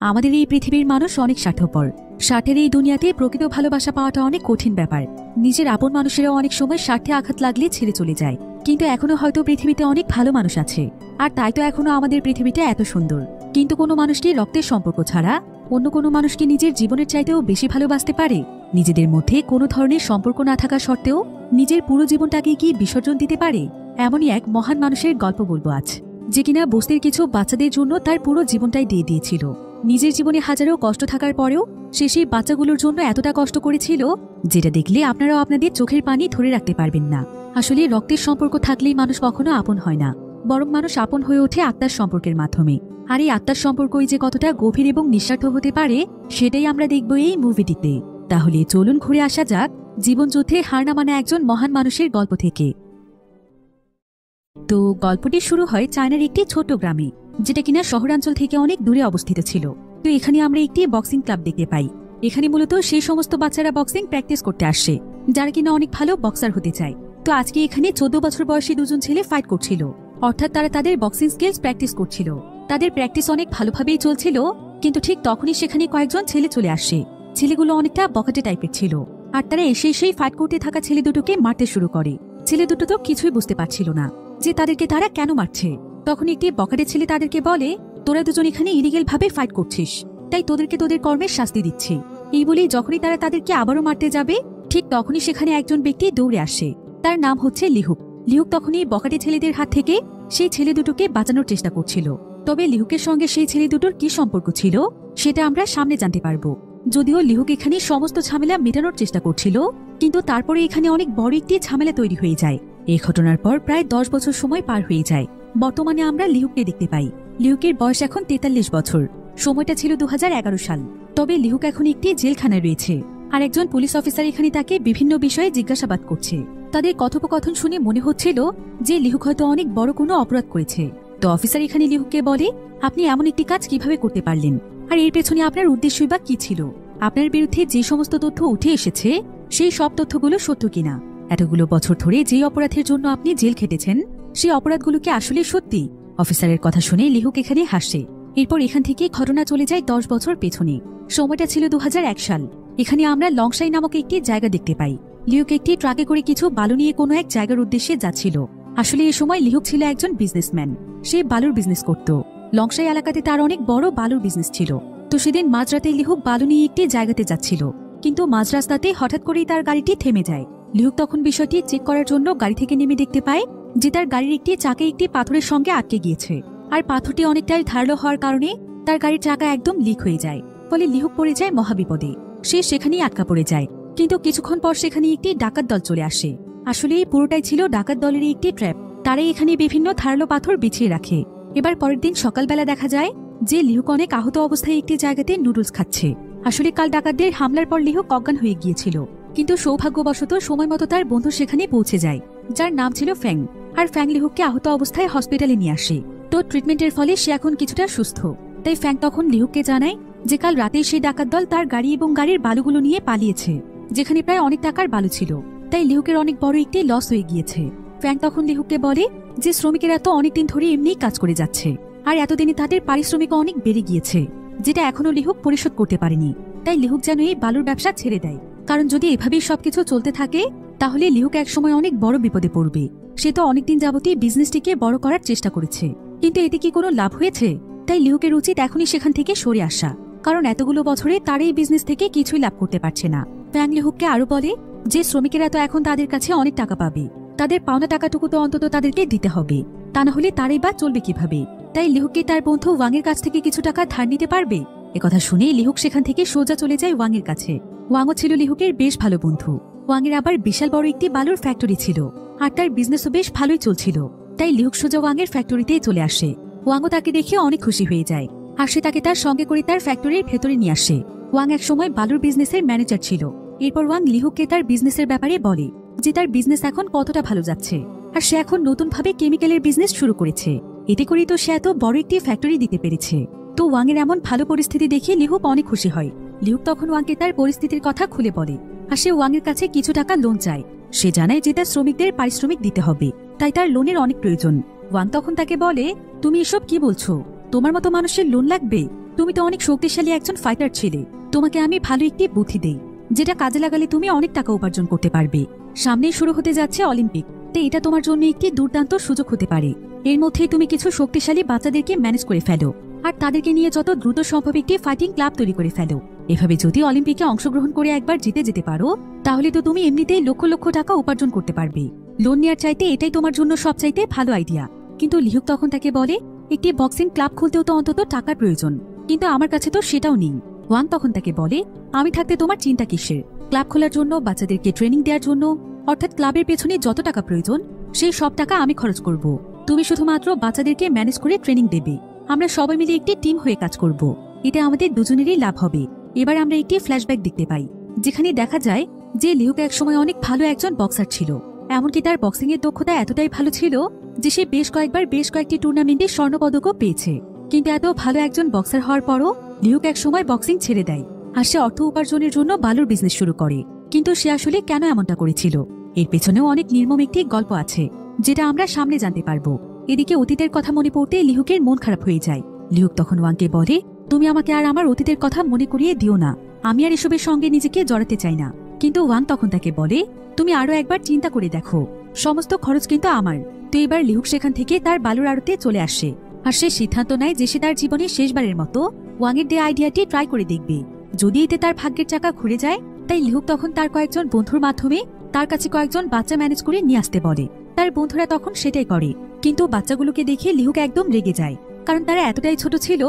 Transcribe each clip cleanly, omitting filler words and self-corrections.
আমাদের এই পৃথিবীর মানুষ অনেক স্বার্থপর। স্বার্থের এই দুনিয়াতে প্রকৃত ভালোবাসা পাওয়াটা অনেক কঠিন ব্যাপার। নিজের আপন মানুষেরাও অনেক সময় স্বার্থে আঘাত লাগলে ছেড়ে চলে যায়, কিন্তু এখনো হয়তো পৃথিবীতে অনেক ভালো মানুষ আছে। আর তাই তো এখনো আমাদের পৃথিবীটা এত সুন্দর। কিন্তু কোনো মানুষটি রক্তের সম্পর্ক ছাড়া অন্য কোনো মানুষকে নিজের জীবনের চাইতেও বেশি ভালোবাসতে পারে? নিজেদের মধ্যে কোনো ধরনের সম্পর্ক না থাকা সত্ত্বেও নিজের পুরো জীবনটাকে কি বিসর্জন দিতে পারে? এমনই এক মহান মানুষের গল্প বলবো আজ, যে কিনা বস্তির কিছু বাচ্চাদের জন্য তার পুরো জীবনটাই দিয়ে দিয়েছিল। নিজের জীবনে হাজারো কষ্ট থাকার পরেও সে সেই বাচ্চাগুলোর জন্য এতটা কষ্ট করেছিল, যেটা দেখলে আপনারাও আপনাদের চোখের পানি ধরে রাখতে পারবেন না। আসলে রক্তের সম্পর্ক থাকলেই মানুষ কখনো আপন হয় না, বরং মানুষ আপন হয়ে ওঠে আত্মার সম্পর্কের মাধ্যমে। আর এই আত্মার সম্পর্কই যে কতটা গভীর এবং নিঃস্বার্থ হতে পারে, সেটাই আমরা দেখব এই মুভিটিতে। তাহলে চলুন ঘুরে আসা যাক জীবনযুদ্ধে হার না মানা একজন মহান মানুষের গল্প থেকে। তো গল্পটি শুরু হয় চায়নার একটি ছোট গ্রামে, যেটা কিনা শহরাঞ্চল থেকে অনেক দূরে অবস্থিত ছিল। তো এখানে আমরা একটি বক্সিং ক্লাব দেখতে পাই। এখানে মূলত সেই সমস্ত বাচ্চারা বক্সিং প্র্যাকটিস করতে আসে যারা কিনা অনেক ভালো বক্সার হতে চায়। তো আজকে এখানে 14 বছর বয়সী দুজন ছেলে ফাইট করছিল, অর্থাৎ তারা তাদের বক্সিং স্কিলস প্র্যাকটিস করছিল। তাদের প্র্যাকটিস অনেক ভালোভাবেই চলছিল, কিন্তু ঠিক তখনই সেখানে কয়েকজন ছেলে চলে আসে। ছেলেগুলো অনেকটা বখাটে টাইপের ছিল, আর তারা এসেই ফাইট করতে থাকা ছেলে দুটোকে মারতে শুরু করে। ছেলে দুটো তো কিছুই বুঝতে পারছিল না যে তাদেরকে তারা কেন মারছে। তখন একটি বখাটে ছেলে তাদেরকে বলে, তোরা দুজন এখানে ইলিগেল ভাবে ফাইট করছিস, তাই তোদেরকে তোদের কর্মের শাস্তি দিচ্ছি। এই বলেই যখনই তারা তাদেরকে আবারও মারতে যাবে, ঠিক তখনই সেখানে একজন ব্যক্তি দৌড়ে আসে। তার নাম হচ্ছে লিহুক। লিহুক তখনই বখাটে ছেলেদের হাত থেকে সেই ছেলে দুটোকে বাঁচানোর চেষ্টা করছিল। তবে লিহুকের সঙ্গে সেই ছেলে দুটোর কি সম্পর্ক ছিল সেটা আমরা সামনে জানতে পারবো। যদিও লিহুক এখানে সমস্ত ঝামেলা মেটানোর চেষ্টা করছিল, কিন্তু তারপরে এখানে অনেক বড় একটি ঝামেলা তৈরি হয়ে যায়। এই ঘটনার পর প্রায় 10 বছর সময় পার হয়ে যায়। বর্তমানে আমরা লিহুককে দেখতে পাই। লিহুকের বয়স এখন 43 বছর। সময়টা ছিল 2011 সাল। তবে লিহুক এখন একটি জেলখানায় রয়েছে, আর একজন পুলিশ অফিসার এখানে তাকে বিভিন্ন বিষয়ে জিজ্ঞাসাবাদ করছে। তাদের কথোপকথন শুনে মনে হচ্ছিল যে লিহুক হয়তো অনেক বড় কোনো অপরাধ করেছে। তো অফিসার এখানে লিহুককে বলে, আপনি এমন একটি কাজ কিভাবে করতে পারলেন, আর এর পেছনে আপনার উদ্দেশ্যই বা কি ছিল? আপনার বিরুদ্ধে যে সমস্ত তথ্য উঠে এসেছে সেই সব তথ্যগুলো সত্য কিনা? এতগুলো বছর ধরে যে অপরাধের জন্য আপনি জেল খেটেছেন সেই অপরাধগুলো কি আসলে সত্যি? অফিসারের কথা শুনে লিহুক এখানে হাসে। এরপর এখান থেকে ঘটনা চলে যায় 10 বছর পেছনে। সময়টা ছিল 2001 সাল। এখানে আমরা লংসাই নামক একটি জায়গা দেখতে পাই। লিহুক একটি ট্রাকে করে কিছু বালু নিয়ে কোনো এক জায়গার উদ্দেশ্যে যাচ্ছিল। আসলে এ সময় লিহুক ছিল একজন বিজনেসম্যান। সে বালুর বিজনেস করত। লংসাই এলাকাতে তার অনেক বড় বালুর বিজনেস ছিল। তো সেদিন মাঝরাতে লিহুক বালু নিয়ে একটি জায়গাতে যাচ্ছিল, কিন্তু মাঝ রাস্তাতে হঠাৎ করেই তার গাড়িটি থেমে যায়। লিহুক তখন বিষয়টি চেক করার জন্য গাড়ি থেকে নেমে দেখতে পায় যে তার গাড়ির একটি চাকা একটি পাথরের সঙ্গে আটকে গিয়েছে, আর পাথরটি অনেকটাই ধারালো হওয়ার কারণে তার গাড়ির চাকা একদম লিক হয়ে যায়। ফলে লিহুক পড়ে যায় মহাবিপদে। সে সেখানেই আটকা পড়ে যায়। কিন্তু কিছুক্ষণ পর সেখানে একটি ডাকাত দল চলে আসে। আসলে এই পুরোটাই ছিল ডাকাত দলেরই একটি ট্র্যাপ। তারাই এখানে বিভিন্ন ধারালো পাথর বিছিয়ে রাখে। এবার পরের দিন সকালবেলা দেখা যায় যে লিহুক অনেক আহত অবস্থায় একটি জায়গাতে নুডলস খাচ্ছে। আসলে কাল ডাকাতদের হামলার পর লিহুক অজ্ঞান হয়ে গিয়েছিল, কিন্তু সৌভাগ্যবশত সময় মতো তার বন্ধু সেখানে পৌঁছে যায়, যার নাম ছিল ফ্যাং। আর ফ্যাং লিহুককে আহত অবস্থায় হসপিটালে নিয়ে আসে। তো ট্রিটমেন্টের ফলে সে এখন কিছুটা সুস্থ। তাই ফ্যাং তখন লিহুককে জানায় যে কাল রাতে সেই ডাকাত দল তার গাড়ি এবং গাড়ির বালুগুলো নিয়ে পালিয়েছে, যেখানে প্রায় অনেক টাকার বালু ছিল। তাই লিহুকের অনেক বড় একটি লস হয়ে গিয়েছে। ফ্যাং তখন লিহুককে বলে যে শ্রমিকেরা তো অনেকদিন ধরে এমনিই কাজ করে যাচ্ছে, আর এতদিনে তাদের পারিশ্রমিকও অনেক বেড়ে গিয়েছে, যেটা এখনো লিহুক পরিশোধ করতে পারেনি। তাই লিহুক যেন এই বালুর ব্যবসা ছেড়ে দেয়, কারণ যদি এভাবেই সবকিছু চলতে থাকে তাহলে লিহুক একসময় অনেক বড় বিপদে পড়বে। সে তো অনেকদিন যাবতীয় বিজনেসটিকে বড় করার চেষ্টা করেছে, কিন্তু এতে কি কোনো লাভ হয়েছে? তাই লিহুকের উচিত এখনই সেখান থেকে সরে আসা, কারণ এতগুলো বছরে তার এই বিজনেস থেকে কিছুই লাভ করতে পারছে না। ফ্যাং লিহুককে আরো বলে যে শ্রমিকেরা তো এখন তাদের কাছে অনেক টাকা পাবে, তাদের পাওনা টাকাটুকু তো অন্তত তাদেরকে দিতে হবে, তা না হলে তারাই বা চলবে কিভাবে? তাই লিহুককে তার বন্ধু ওয়াংয়ের কাছ থেকে কিছু টাকা ধার নিতে পারবে। একথা শুনে লিহুক সেখান থেকে সোজা চলে যায় ওয়াংয়ের কাছে। ওয়াংও ছিল লিহুকের বেশ ভালো বন্ধু। ওয়াংয়ের আবার বিশাল বড় একটি বালুর ফ্যাক্টরি ছিল, আর তার বিজনেসও বেশ ভালোই চলছিল। তাই লিহুক সোজা ওয়াংয়ের ফ্যাক্টরিতেই চলে আসে। ওয়াংও তাকে দেখে অনেক খুশি হয়ে যায়, আর সে তাকে তার সঙ্গে করে তার ফ্যাক্টরির ভেতরে নিয়ে আসে। ওয়াং একসময় বালুর বিজনেসের ম্যানেজার ছিল। এরপর ওয়াং লিহুককে তার বিজনেসের ব্যাপারে বলে যে তার বিজনেস এখন কতটা ভালো যাচ্ছে, আর সে এখন নতুনভাবে কেমিক্যালের বিজনেস শুরু করেছে। এতে করেই তো সে এত বড় একটি ফ্যাক্টরি দিতে পেরেছে। তো ওয়াংয়ের এমন ভালো পরিস্থিতি দেখে লিহুক অনেক খুশি হয়। লিহুক তখন ওয়াংকে তার পরিস্থিতির কথা খুলে বলে, আর সে ওয়াংয়ের কাছে কিছু টাকা লোন চায়। সে জানায় যে তার শ্রমিকদের পারিশ্রমিক দিতে হবে, তাই তার লোনের অনেক প্রয়োজন। ওয়াং তখন তাকে বলে, তুমি এসব কি বলছো? তোমার মতো মানুষের লোন লাগবে? তুমি তো অনেক শক্তিশালী একজন ফাইটার ছিলে, তোমাকে আমি ভালো একটি বুদ্ধি দেই, যেটা কাজে লাগালে তুমি অনেক টাকা উপার্জন করতে পারবে। সামনেই শুরু হতে যাচ্ছে অলিম্পিক, তো এটা তোমার জন্য একটি দুর্দান্ত সুযোগ হতে পারে। এর মধ্যেই তুমি কিছু শক্তিশালী বাচ্চাদেরকে ম্যানেজ করে ফেলো, আর তাদেরকে নিয়ে যত দ্রুত সম্ভব একটি ফাইটিং ক্লাব তৈরি করে ফেলো। এভাবে যদি অলিম্পিকে অংশগ্রহণ করে একবার জিতে যেতে পারো, তাহলে তো তুমি এমনিতেই লক্ষ লক্ষ টাকা উপার্জন করতে পারবে। লোন নেওয়ার চাইতে এটাই তোমার জন্য সবচাইতে ভালো আইডিয়া। কিন্তু লিহুক তখন তাকে বলে, একটি বক্সিং ক্লাব খুলতেও তো অন্তত টাকার প্রয়োজন, কিন্তু আমার কাছে তো সেটাও নেই। ওয়াং তখন তাকে বলে, আমি থাকতে তোমার চিন্তা কিসের? ক্লাব খোলার জন্য, বাচ্চাদেরকে ট্রেনিং দেওয়ার জন্য, অর্থাৎ ক্লাবের পেছনে যত টাকা প্রয়োজন সেই সব টাকা আমি খরচ করব। তুমি শুধুমাত্র বাচ্চাদেরকে ম্যানেজ করে ট্রেনিং দেবে। আমরা সবাই মিলে একটি টিম হয়ে কাজ করব। এতে আমাদের দুজনেরই লাভ হবে। এবার আমরা একটি ফ্ল্যাশব্যাক দেখতে পাই, যেখানে দেখা যায় যে লিহুক একসময় অনেক ভালো একজন বক্সার ছিল। এমনকি তার বক্সিং এর দক্ষতা এতটাই ভালো ছিল যে সে বেশ কয়েকটি টুর্নামেন্টে স্বর্ণপদকও পেয়েছে। কিন্তু এত ভালো একজন বক্সার হওয়ার পরও লিহুক একসময় বক্সিং ছেড়ে দেয়, আর সে অর্থ উপার্জনের জন্য বালুর বিজনেস শুরু করে। কিন্তু সে আসলে কেন এমনটা করেছিল, এর পেছনেও অনেক নির্মম একটি গল্প আছে, যেটা আমরা সামনে জানতে পারবো। এদিকে অতীতের কথা মনে পড়তে লিহুকের মন খারাপ হয়ে যায়। লিহুক তখন ওয়াংকে বলে, তুমি আমাকে আর আমার অতীতের কথা মনে করিয়ে দিও না, আমি আর এসবের সঙ্গে নিজেকে জড়াতে চাই না। কিন্তু ওয়াং তখন তাকে বলে, তুমি আরো একবার চিন্তা করে দেখো, সমস্ত খরচ কিন্তু আমার। তো এবার লিহুক সেখান থেকে তার বালুর আড়তে চলে আসে, আর সে সিদ্ধান্ত নেয় যে সে তার জীবনে শেষবারের মতো ওয়াংয়ের দেয়া আইডিয়াটি ট্রাই করে দেখবে। যদি এতে তার ভাগ্যের চাকা ঘুরে যায়, তাই লিহুক তখন তার কয়েকজন বন্ধুর মাধ্যমে তার কাছে কয়েকজন বাচ্চা ম্যানেজ করে নিয়ে আসতে বলে। তার বন্ধুরা তখন সেটাই করে, কিন্তু বাচ্চাগুলোকে দেখে লিহুক একদম রেগে যায়, কারণ তারা এতটাই ছোট ছিল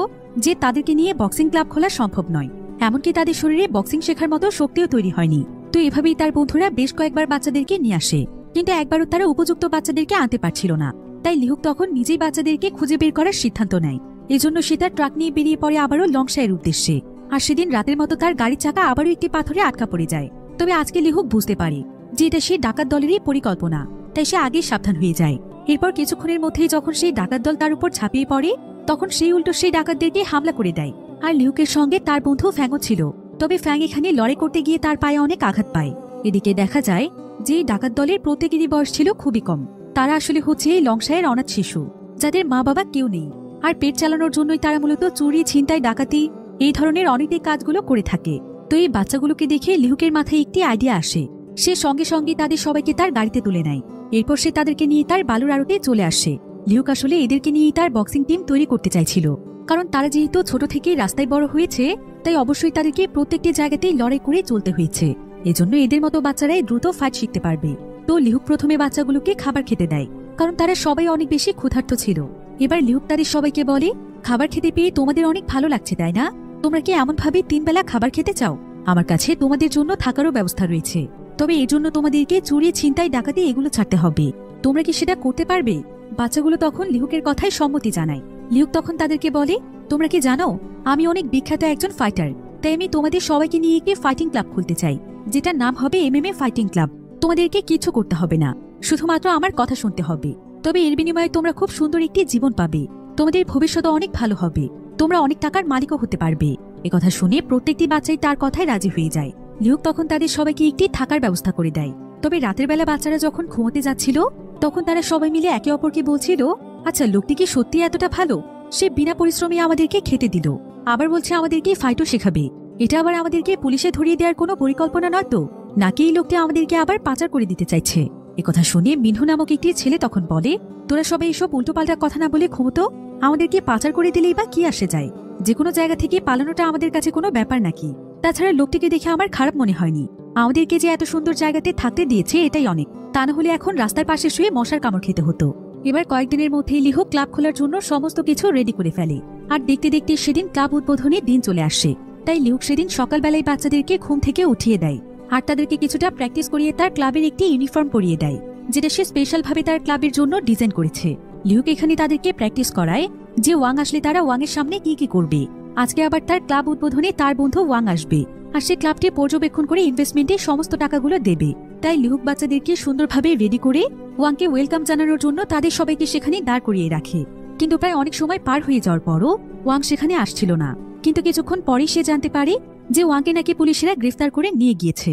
যে তাদেরকে নিয়ে বক্সিং ক্লাব খোলা সম্ভব নয়। এমনকি তাদের শরীরে বক্সিং শেখার মতো শক্তিও তৈরি হয়নি। তো এভাবেই তার বন্ধুরা বেশ কয়েকবার বাচ্চাদেরকে নিয়ে আসে, কিন্তু একবারও তারা উপযুক্ত বাচ্চাদেরকে আনতে পারছিল না। তাই লিহুক তখন নিজেই বাচ্চাদেরকে খুঁজে বের করার সিদ্ধান্ত নেয়। এজন্য সে তার ট্রাক নিয়ে বেরিয়ে পড়ে আবারও লংশায়ের উদ্দেশ্যে। আর সেদিন রাতের মতো তার গাড়ির চাকা আবারও একটি পাথরে আটকা পড়ে যায়। তবে আজকে লিহুক বুঝতে পারে যে এটা সেই ডাকাত দলেরই পরিকল্পনা, তাই সে আগেই সাবধান হয়ে যায়। এরপর কিছুক্ষণের মধ্যেই যখন সেই ডাকাত দল তার উপর ঝাঁপিয়ে পড়ে, তখন সেই উল্টো সেই ডাকাতদেরকে হামলা করে দেয়। আর লিহুকের সঙ্গে তার বন্ধু ফ্যাংও ছিল, তবে ফ্যাং এখানে লড়াই করতে গিয়ে তার পায়ে অনেক আঘাত পায়। এদিকে দেখা যায় যে ডাকাত দলের প্রত্যেকেরই বয়স ছিল খুবই কম। তারা আসলে হচ্ছে এই লংশায়ের অনাথ শিশু, যাদের মা বাবা কেউ নেই, আর পেট চালানোর জন্যই তারা মূলত চুরি, ছিনতাই, ডাকাতি এই ধরনের অনৈতিক কাজগুলো করে থাকে। তো এই বাচ্চাগুলোকে দেখে লিহুকের মাথায় একটি আইডিয়া আসে। সে সঙ্গে সঙ্গে তাদের সবাইকে তার গাড়িতে তুলে নেয়। এরপর সে তাদেরকে নিয়ে তার বালুর আড়তে চলে আসে। লিহুক আসলে এদেরকে নিয়েই তার বক্সিং টিম তৈরি করতে চাইছিল, কারণ তারা যেহেতু ছোট থেকেই রাস্তায় বড় হয়েছে, তাই অবশ্যই তাদেরকে প্রত্যেকটি জায়গাতেই লড়াই করে চলতে হয়েছে। এজন্য এদের মতো বাচ্চারাই দ্রুত ফাইট শিখতে পারবে। তো লিহুক প্রথমে বাচ্চাগুলোকে খাবার খেতে দেয়, কারণ তারা সবাই অনেক বেশি ক্ষুধার্ত ছিল। এবার লিহুক তাদের সবাইকে বলে, খাবার খেতে পেয়ে তোমাদের অনেক ভালো লাগছে তাই না? তোমরা কি এমন ভাবে 3 বেলা খাবার খেতে চাও? আমার কাছে তোমাদের জন্য থাকারও ব্যবস্থা রয়েছে, তবে এর জন্য তোমাদেরকে চুরি, ছিনতাই, ডাকাতি এগুলো ছাড়তে হবে। তোমরা কি সেটা করতে পারবে? বাচ্চাগুলো তখন লিহুকের কথায় সম্মতি জানায়। লিহুক তখন তাদেরকে বলে, তোমরা কি জানো আমি অনেক বিখ্যাত একজন ফাইটার, তাই আমি তোমাদের সবাইকে নিয়ে একটি ফাইটিং ক্লাব খুলতে চাই, যেটার নাম হবে MMA ফাইটিং ক্লাব। তোমাদেরকে কিছু করতে হবে না, শুধুমাত্র আমার কথা শুনতে হবে। তবে এর বিনিময়ে তোমরা খুব সুন্দর একটি জীবন পাবে, তোমাদের ভবিষ্যৎ অনেক ভালো হবে, তোমরা অনেক টাকার মালিকও হতে পারবে। একথা শুনে প্রত্যেকটি বাচ্চাই তার কথায় রাজি হয়ে যায়। লিহুক তখন তাদের সবাইকে একটি থাকার ব্যবস্থা করে দেয়। তবে রাতের বেলা বাচ্চারা যখন ঘুমোতে যাচ্ছিল, তখন তারা সবাই মিলে একে অপরকে বলছিল, আচ্ছা লোকটি কি সত্যি এতটা ভালো? সে বিনা পরিশ্রমে আমাদেরকে খেতে দিল, আবার বলছে আমাদেরকে ফাইটও শেখাবে। এটা আবার আমাদেরকে পুলিশে ধরিয়ে দেওয়ার কোনো পরিকল্পনা নয় তো? নাকি এই লোকটি আমাদেরকে আবার পাচার করে দিতে চাইছে? একথা শুনে মিনহু নামক একটি ছেলে তখন বলে, তোরা সবাই এসব উল্টোপাল্টা কথা না বলে ঘুমতো, আমাদেরকে পাচার করে দিলেই বা কি আসে যায়? যে কোনো জায়গা থেকে পালানোটা আমাদের কাছে কোনো ব্যাপার নাকি? তাছাড়া লোকটিকে দেখে আমার খারাপ মনে হয়নি, আমাদেরকে যে এত সুন্দর জায়গাতে থাকতে দিয়েছে এটাই অনেক, তা না হলে এখন রাস্তার পাশে শুয়ে মশার কামড় খেতে হতো। এবার কয়েকদিনের মধ্যেই লিহুক ক্লাব খোলার জন্য সমস্ত কিছু রেডি করে ফেলে। আর দেখতে দেখতে সেদিন ক্লাব উদ্বোধনের দিন চলে আসে। তাই লিহুক সেদিন সকালবেলায় বাচ্চাদেরকে ঘুম থেকে উঠিয়ে দেয়, আর তাদেরকে কিছুটা প্র্যাকটিস করিয়ে তার ক্লাবের একটি ইউনিফর্ম পরিয়ে দেয়, যেটা সে স্পেশাল ভাবে তার ক্লাবের জন্য ডিজাইন করেছে। লিহুক এখানে তাদেরকে প্র্যাকটিস করায় যে ওয়াং আসলে তারা ওয়াং এর সামনে কি কি করবে। আজকে আবার তার ক্লাব উদ্বোধনে তার বন্ধু ওয়াং আসবে, আর সে ক্লাবটি পর্যবেক্ষণ করে ইনভেস্টমেন্টে সমস্ত টাকাগুলো দেবে। তাই লিহুক বাচ্চাদেরকে সুন্দরভাবে রেডি করে ওয়াংকে ওয়েলকাম জানানোর জন্য তাদের সবাইকে সেখানে দাঁড় করিয়ে রাখে। কিন্তু প্রায় অনেক সময় পার হয়ে যাওয়ার পরও ওয়াং সেখানে আসছিল না। কিন্তু কিছুক্ষণ পরেই সে জানতে পারে যে ওয়াংকে নাকি পুলিশেরা গ্রেফতার করে নিয়ে গিয়েছে,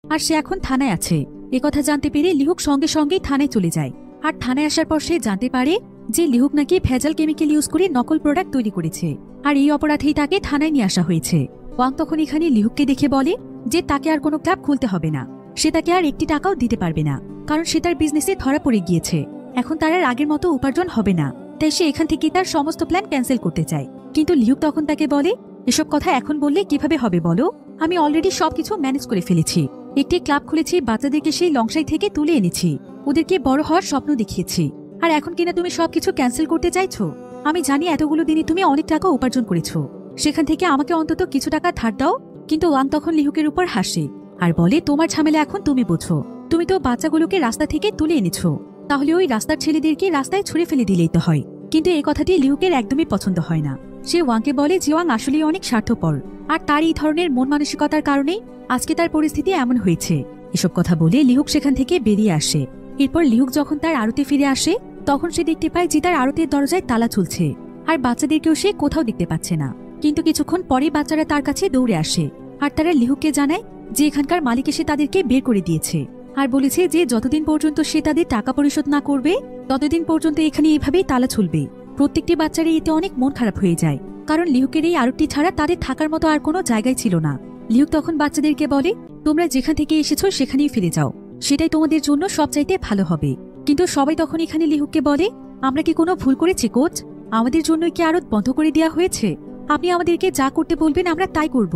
আর সে এখন থানায় আছে। একথা জানতে পেরে লিহুক সঙ্গে সঙ্গেই থানায় চলে যায়। আর থানায় আসার পর সে জানতে পারে যে লিহুক নাকি ভেজাল কেমিক্যাল ইউজ করে নকল প্রোডাক্ট তৈরি করেছে। আর এই অপরাধেই তাকে থানায় নিয়ে আসা হয়েছে। ওয়াং তখন এখানে লিহুককে দেখে বলে যে তাকে আর কোনো ক্লাব খুলতে হবে না, সে তাকে আর 1টি টাকাও দিতে পারবে না, কারণ সে তার বিজনেসে ধরা পড়ে গিয়েছে। এখন তার আর আগের মতো উপার্জন হবে না, তাই সে এখান থেকে তার সমস্ত প্ল্যান ক্যান্সেল করতে চায়। কিন্তু লিহুক তখন তাকে বলে, এসব কথা এখন বললে কিভাবে হবে বলো? আমি অলরেডি সবকিছু ম্যানেজ করে ফেলেছি। একটি ক্লাব খুলেছি, বাচ্চাদেরকে সেই লংসাই থেকে তুলে এনেছি, ওদেরকে বড় হওয়ার স্বপ্ন দেখিয়েছি, আর এখন কিনা তুমি সবকিছু ক্যান্সেল করতে চাইছো? আমি জানি এতগুলো দিনে তুমি অনেক টাকা উপার্জন করেছো, সেখান থেকে আমাকে অন্তত কিছু টাকা ধার দাও। কিন্তু ওয়াং তখন লিহুকের উপর হাসে আর বলে, তোমার ঝামেলা এখন তুমি বোঝো, তুমি তো বাচ্চাগুলোকে রাস্তা থেকে তুলে এনেছো, তাহলে ওই রাস্তার ছেলেদেরকে রাস্তায় ছুড়ে ফেলে দিলেই তো হয়। কিন্তু এই কথাটি লিহুকের একদমই পছন্দ হয় না। সে ওয়াংকে বলে যে ওয়াং আসলে অনেক স্বার্থপর, আর তার এই ধরনের মন মানসিকতার কারণেই আজকে তার পরিস্থিতি এমন হয়েছে। এসব কথা বলে লিহুক সেখান থেকে বেরিয়ে আসে। এরপর লিহুক যখন তার আড়তে ফিরে আসে তখন সে দেখতে পায় যে তার আড়তের দরজায় তালা ঝুলছে, আর বাচ্চাদেরকেও সে কোথাও দেখতে পাচ্ছে না। কিন্তু কিছুক্ষণ পরে বাচ্চারা তার কাছে দৌড়ে আসে, আর তারা লিহুককে জানায় যে এখানকার মালিক এসে তাদেরকে বের করে দিয়েছে, আর বলেছে যে যতদিন পর্যন্ত সে তাদের টাকা পরিশোধ না করবে ততদিন পর্যন্ত এখানে এইভাবেই তালা ঝুলবে। প্রত্যেকটি বাচ্চারই এতে অনেক মন খারাপ হয়ে যায়, কারণ লিহুকের এই আড়তটি ছাড়া তাদের থাকার মতো আর কোনো জায়গায় ছিল না। লিহুক তখন বাচ্চাদেরকে বলে, তোমরা যেখান থেকে এসেছো সেখানেই ফিরে যাও, সেটাই তোমাদের জন্য সবচাইতে ভালো হবে। কিন্তু সবাই তখন এখানে লিহুককে বলে, আমরা কি কোনো ভুল করেছি কোচ? আমাদের জন্য কি আড়ত বন্ধ করে দেওয়া হয়েছে? আপনি আমাদেরকে যা করতে বলবেন আমরা তাই করব।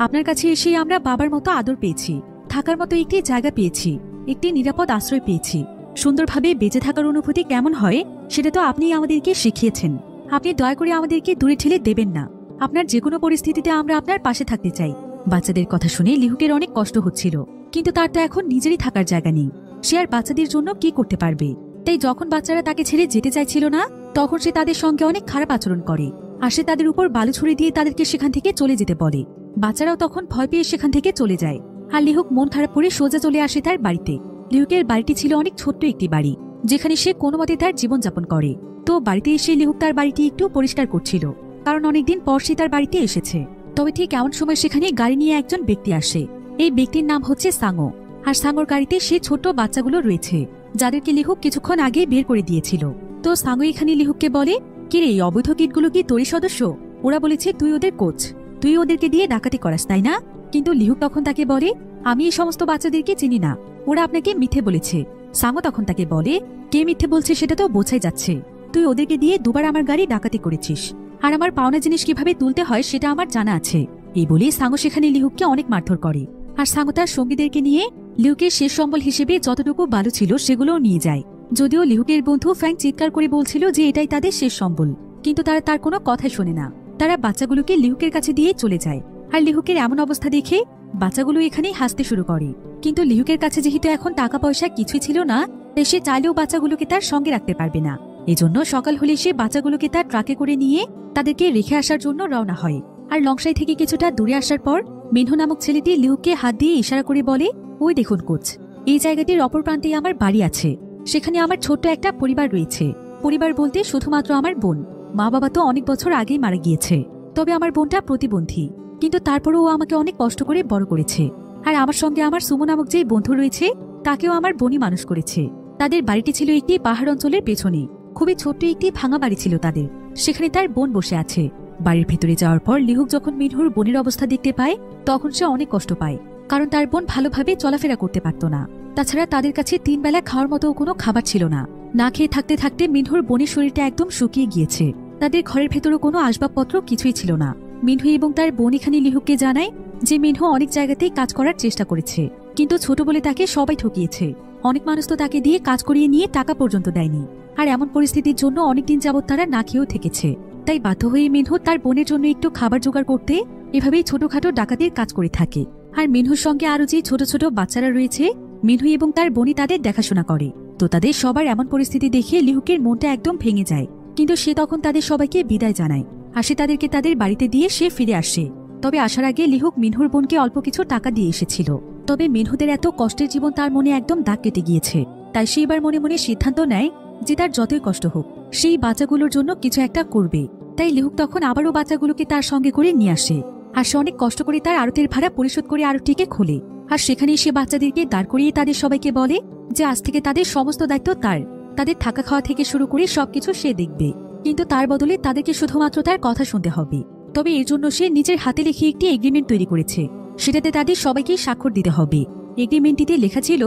আপনার কাছে এসে আমরা বাবার মতো আদর পেয়েছি, থাকার মতো একটি জায়গা পেয়েছি, একটি নিরাপদ আশ্রয় পেয়েছি। সুন্দরভাবে বেঁচে থাকার অনুভূতি কেমন হয় সেটা তো আপনি আমাদেরকে শিখিয়েছেন। আপনি দয়া করে আমাদেরকে দূরে ঠেলে দেবেন না। আপনার যে কোনো পরিস্থিতিতে আমরা আপনার পাশে থাকতে চাই। বাচ্চাদের কথা শুনে লিহুকের অনেক কষ্ট হচ্ছিল, কিন্তু তার তো এখন নিজেরই থাকার জায়গা নেই, সে আর বাচ্চাদের জন্য কি করতে পারবে। তাই যখন বাচ্চারা তাকে ছেড়ে যেতে চাইছিল না তখন সে তাদের সঙ্গে অনেক খারাপ আচরণ করে, আর সে তাদের উপর বালু ছুড়ে দিয়ে তাদেরকে সেখান থেকে চলে যেতে বলে। বাচ্চারাও তখন ভয় পেয়ে সেখান থেকে চলে যায়, আর লিহুক মন খারাপ করে সোজা চলে আসে তার বাড়িতে। লিহুকের বাড়িটি ছিল অনেক ছোট্ট একটি বাড়ি, যেখানে সে কোনো মতে তার জীবনযাপন করে। তো বাড়িতে এসে লিহুক তার বাড়িটি একটু পরিষ্কার করছিল, কারণ অনেকদিন পর সে তার বাড়িতে এসেছে। তবে ঠিক এমন সময় সেখানে গাড়ি নিয়ে একজন ব্যক্তি আসে। এই ব্যক্তির নাম হচ্ছে সাঙ্গো, আর সাঙ্গোর গাড়িতে সে ছোট বাচ্চাগুলো রয়েছে, যাদেরকে লিহুক কিছুক্ষণ আগে বের করে দিয়েছিল। তো সাঙ্গো এখানে লিহুককে বলে, কিরে, এই অবৈধ কিটগুলো কি তোরই সদস্য? ওরা বলেছে তুই ওদের কোচ, তুই ওদেরকে দিয়ে ডাকাতি করাস, তাই না? কিন্তু লিহুক তখন তাকে বলে, আমি এই সমস্ত বাচ্চাদেরকে চিনি না, ওরা আপনাকে মিথ্যে বলেছে। সাঙ্গো তখন তাকে বলে, কে মিথ্যে বলছে সেটা তো বোঝাই যাচ্ছে, তুই ওদেরকে দিয়ে দুবার আমার গাড়ি ডাকাতি করেছিস, আর আমার পাওনা জিনিস কিভাবে তুলতে হয় সেটা আমার জানা আছে। এই বলে সাঙ্গো সেখানে লিহুককে অনেক মারধর করে, আর সাঙ্গো তার সঙ্গীদেরকে নিয়ে লিহুকের শেষ সম্বল হিসেবে যতটুকু বালু ছিল সেগুলোও নিয়ে যায়। যদিও লিহুকের বন্ধু ফ্র্যাঙ্ক চিৎকার করে বলছিল যে এটাই তাদের শেষ সম্বল, কিন্তু তারা তার কোনো কথাই শোনে না। তারা বাচ্চাগুলোকে লিহুকের কাছে দিয়ে চলে যায়, আর লিহুকের এমন অবস্থা দেখে বাচ্চাগুলো এখানেই হাসতে শুরু করে। কিন্তু লিহুকের কাছে যেহেতু এখন টাকা পয়সা কিছুই ছিল না, তাই সে চাইলেও বাচ্চাগুলোকে তার সঙ্গে রাখতে পারবে না। এজন্য সকাল হলে সে বাচ্চাগুলোকে তার ট্রাকে করে নিয়ে তাদেরকে রেখে আসার জন্য রওনা হয়। আর লংসাই থেকে কিছুটা দূরে আসার পর মিনহু নামক ছেলেটি লিহুককে হাত দিয়ে ইশারা করে বলে, ওই দেখুন কোচ, এই জায়গাটির অপর প্রান্তেই আমার বাড়ি আছে, সেখানে আমার ছোট্ট একটা পরিবার রয়েছে। পরিবার বলতে শুধুমাত্র আমার বোন, মা বাবা তো অনেক বছর আগেই মারা গিয়েছে। তবে আমার বোনটা প্রতিবন্ধী, কিন্তু তারপরও ও আমাকে অনেক কষ্ট করে বড় করেছে। আর আমার সঙ্গে আমার সুমো নামক যে বন্ধু রয়েছে তাকেও আমার বোনই মানুষ করেছে। তাদের বাড়িটি ছিল একটি পাহাড় অঞ্চলের পেছনে, খুবই ছোট্ট একটি ভাঙা বাড়ি ছিল তাদের, সেখানে তার বোন বসে আছে। বাড়ির ভেতরে যাওয়ার পর লিহুক যখন মিনহুর বোনের অবস্থা দেখতে পায় তখন সে অনেক কষ্ট পায়, কারণ তার বোন ভালোভাবে চলাফেরা করতে পারত না। তাছাড়া তাদের কাছে 3 বেলা খাওয়ার মতো কোনো খাবার ছিল না। না খেয়ে থাকতে থাকতে মিনহুর বোনের শরীরটা একদম শুকিয়ে গিয়েছে। তাদের ঘরের ভেতরও কোনো আসবাবপত্র কিছুই ছিল না। মিনহু এবং তার বোন এখানে লিহুককে জানায় যে মিনহু অনেক জায়গাতেই কাজ করার চেষ্টা করেছে, কিন্তু ছোট বলে তাকে সবাই ঠকিয়েছে। অনেক মানুষ তো তাকে দিয়ে কাজ করিয়ে নিয়ে টাকা পর্যন্ত দেয়নি। আর এমন পরিস্থিতির জন্য অনেকদিন যাবৎ তারা না খেয়েও থেকেছে। তাই বাধ্য হয়ে মিনহু তার বোনের জন্য একটু খাবার জোগাড় করতে এভাবেই ছোটখাটো ডাকাতির কাজ করে থাকে। আর মিনহুর সঙ্গে আরো যে ছোট ছোট বাচ্চারা রয়েছে, মিনহু এবং তার বোনই তাদের দেখাশোনা করে। তো তাদের সবার এমন পরিস্থিতি দেখে লিহুকের মনটা একদম ভেঙে যায়। কিন্তু সে তখন তাদের সবাইকে বিদায় জানায়, আর সে তাদেরকে তাদের বাড়িতে দিয়ে সে ফিরে আসে। তবে আসার আগে লিহুক মিনহুর বোনকে অল্প কিছু টাকা দিয়ে এসেছিল। তবে মিনহুদের এত কষ্টের জীবন তার মনে একদম দাগ কেটে গিয়েছে। তাই সে এবার মনে মনে সিদ্ধান্ত নেয় যে তার যতই কষ্ট হোক সেই বাচ্চাগুলোর জন্য কিছু একটা করবে। তাই লিহুক তখন আবারও বাচ্চাগুলোকে তার সঙ্গে করে নিয়ে আসে, আর সে অনেক কষ্ট করে তার আড়তের ভাড়া পরিশোধ করে আড়তটিকে খোলে। আর সেখানে সে বাচ্চাদেরকে দাঁড় করিয়ে তাদের সবাইকে বলে যে আজ থেকে তাদের সমস্ত দায়িত্ব তার, তাদের থাকা খাওয়া থেকে শুরু করে সবকিছু সে দেখবে। কিন্তু তার বদলে তাদেরকে শুধুমাত্র তার কথা শুনতে হবে। তবে এর জন্য সে নিজের হাতে লিখে একটি এগ্রিমেন্ট তৈরি করেছে, সেটাতে তাদের সবাইকে স্বাক্ষর দিতে হবে। এগ্রিমেন্টটিতে লেখা ছিল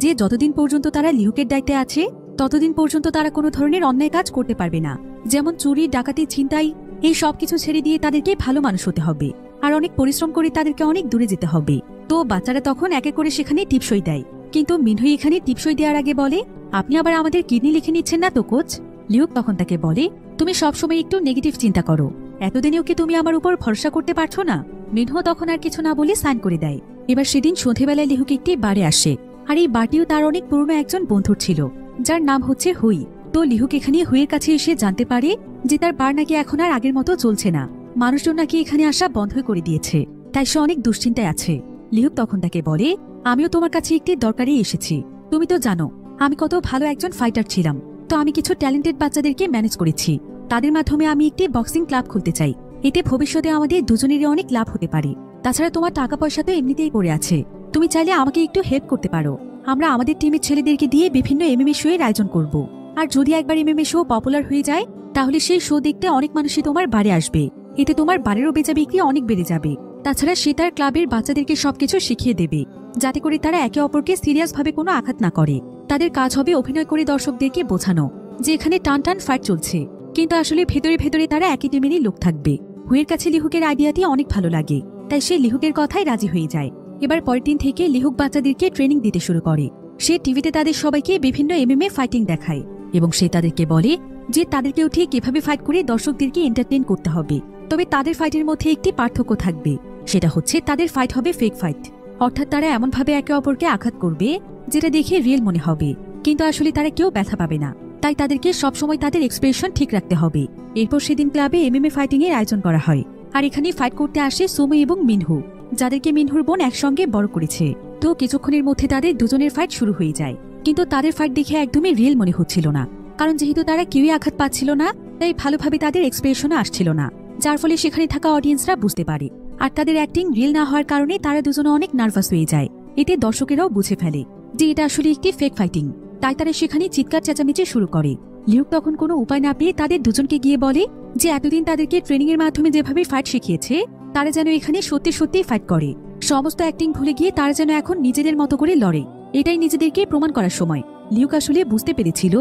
যে যতদিন পর্যন্ত তারা লিহুকের দায়িত্বে আছে ততদিন পর্যন্ত তারা কোনো ধরনের অন্যায় কাজ করতে পারবে না, যেমন চুরি, ডাকাতি, ছিনতাই, এই সবকিছু ছেড়ে দিয়ে তাদেরকে ভালো মানুষ হতে হবে আর অনেক পরিশ্রম করে তাদেরকে অনেক দূরে যেতে হবে। তো বাচ্চারা তখন একে করে সেখানে টিপসই দেয়, কিন্তু মিনহুই এখানে টিপসই দেওয়ার আগে বলে, আপনি আবার আমাদের কিডনি লিখে নিচ্ছেন না তো কোচ? লিহুক তখন তাকে বলে, তুমি সবসময় একটু নেগেটিভ চিন্তা করো, এতদিনেও কি তুমি আমার উপর ভরসা করতে পারছো না? মিনহু তখন আর কিছু না বলে সাইন করে দেয়। এবার সেদিন সন্ধেবেলায় লিহুক একটি বারে আসে, আর এই বারটিও তার অনেক পুরনো একজন বন্ধুর ছিল, যার নাম হচ্ছে হুই। তো লিহুক এখানে হুইয়ের কাছে এসে জানতে পারে যে তার বার নাকি এখন আর আগের মতো চলছে না, মানুষজন নাকি এখানে আসা বন্ধ করে দিয়েছে, তাই সে অনেক দুশ্চিন্তায় আছে। লিহুক তখন তাকে বলে, আমিও তোমার কাছে একটি দরকারে এসেছি। তুমি তো জানো আমি কত ভালো একজন ফাইটার ছিলাম, তো আমি কিছু ট্যালেন্টেড বাচ্চাদেরকে ম্যানেজ করেছি, তাদের মাধ্যমে আমি একটি বক্সিং ক্লাব খুলতে চাই। এতে ভবিষ্যতে আমাদের দুজনেরই অনেক লাভ হতে পারে। তাছাড়া তোমার টাকা পয়সা তো এমনিতেই পড়ে আছে, তুমি চাইলে আমাকে একটু হেল্প করতে পারো। আমরা আমাদের টিমের ছেলেদেরকে দিয়ে বিভিন্ন এমএমএ শো এর আয়োজন করব, আর যদি একবার এমএমএ শো পপুলার হয়ে যায় তাহলে সেই শো দেখতে অনেক মানুষই তোমার বারে আসবে, এতে তোমার বারেরও বেচা বিক্রি অনেক বেড়ে যাবে। তাছাড়া সে তার ক্লাবের বাচ্চাদেরকে সবকিছু শিখিয়ে দেবে, যাতে করে তারা একে অপরকে সিরিয়াস ভাবে কোনো আঘাত না করে। তাদের কাজ হবে অভিনয় করে দর্শকদেরকে বোঝানো যে এখানে টান টান ফাইট চলছে, কিন্তু আসলে ভেতরে ভেতরে তারা একই টিমেরই লোক থাকবে। হুইয়ের কাছে লিহুকের আইডিয়াটি অনেক ভালো লাগে, তাই সে লিহুকের কথাই রাজি হয়ে যায়। এবার পরের দিন থেকে লিহুক বাচ্চাদেরকে ট্রেনিং দিতে শুরু করে। সে টিভিতে তাদের সবাইকে বিভিন্ন এমএমএ ফাইটিং দেখায় এবং সে তাদেরকে বলে যে তাদেরকেও ঠিক কিভাবে ফাইট করে দর্শকদেরকে এন্টারটেইন করতে হবে। তবে তাদের ফাইটের মধ্যে একটি পার্থক্য থাকবে, সেটা হচ্ছে তাদের ফাইট হবে ফেক ফাইট, অর্থাৎ তারা এমনভাবে একে অপরকে আঘাত করবে যেটা দেখে রিয়েল মনে হবে, কিন্তু আসলে তারা কেউ ব্যথা পাবে না। তাই তাদেরকে সবসময় তাদের এক্সপ্রেশন ঠিক রাখতে হবে। এরপর সেদিন ক্লাবে এমএমএ ফাইটিং এর আয়োজন করা হয়, আর এখানে ফাইট করতে আসে সুমু এবং মিনহু, যাদেরকে মিনহুর বোন একসঙ্গে বড় করেছে। তো কিছুক্ষণের মধ্যে তাদের দুজনের ফাইট শুরু হয়ে যায়, কিন্তু তাদের ফাইট দেখে একদমই রিয়েল মনে হচ্ছিল না, কারণ যেহেতু তারা কেউই আঘাত পাচ্ছিল না তাই ভালোভাবে তাদের এক্সপ্রেশনও আসছিল না, যার ফলে সেখানে থাকা অডিয়েন্সরা বুঝতে পারে। আর তাদের অ্যাক্টিং রিয়েল না হওয়ার কারণে তারা দুজনে অনেক নার্ভাস হয়ে যায়। এতে দর্শকেরাও বুঝে ফেলে যে এটা আসলে একটি ফেক ফাইটিং, তাই তারা সেখানে চিৎকার চেঁচামেচি শুরু করে। লিহুক তখন কোনো উপায় না পেয়ে তাদের দুজনকে গিয়ে বলে যে এতদিন তাদেরকে ট্রেনিং এর মাধ্যমে যেভাবে ফাইট শিখিয়েছে তারা যেন এখানে সত্যি সত্যি ফাইট করে, সমস্ত অ্যাক্টিং ভুলে গিয়ে তারা যেন এখন নিজেদের মতো করে লড়ে, এটাই নিজেদেরকে প্রমাণ করার সময়। লিহুক আসলে বুঝতে পেরেছিল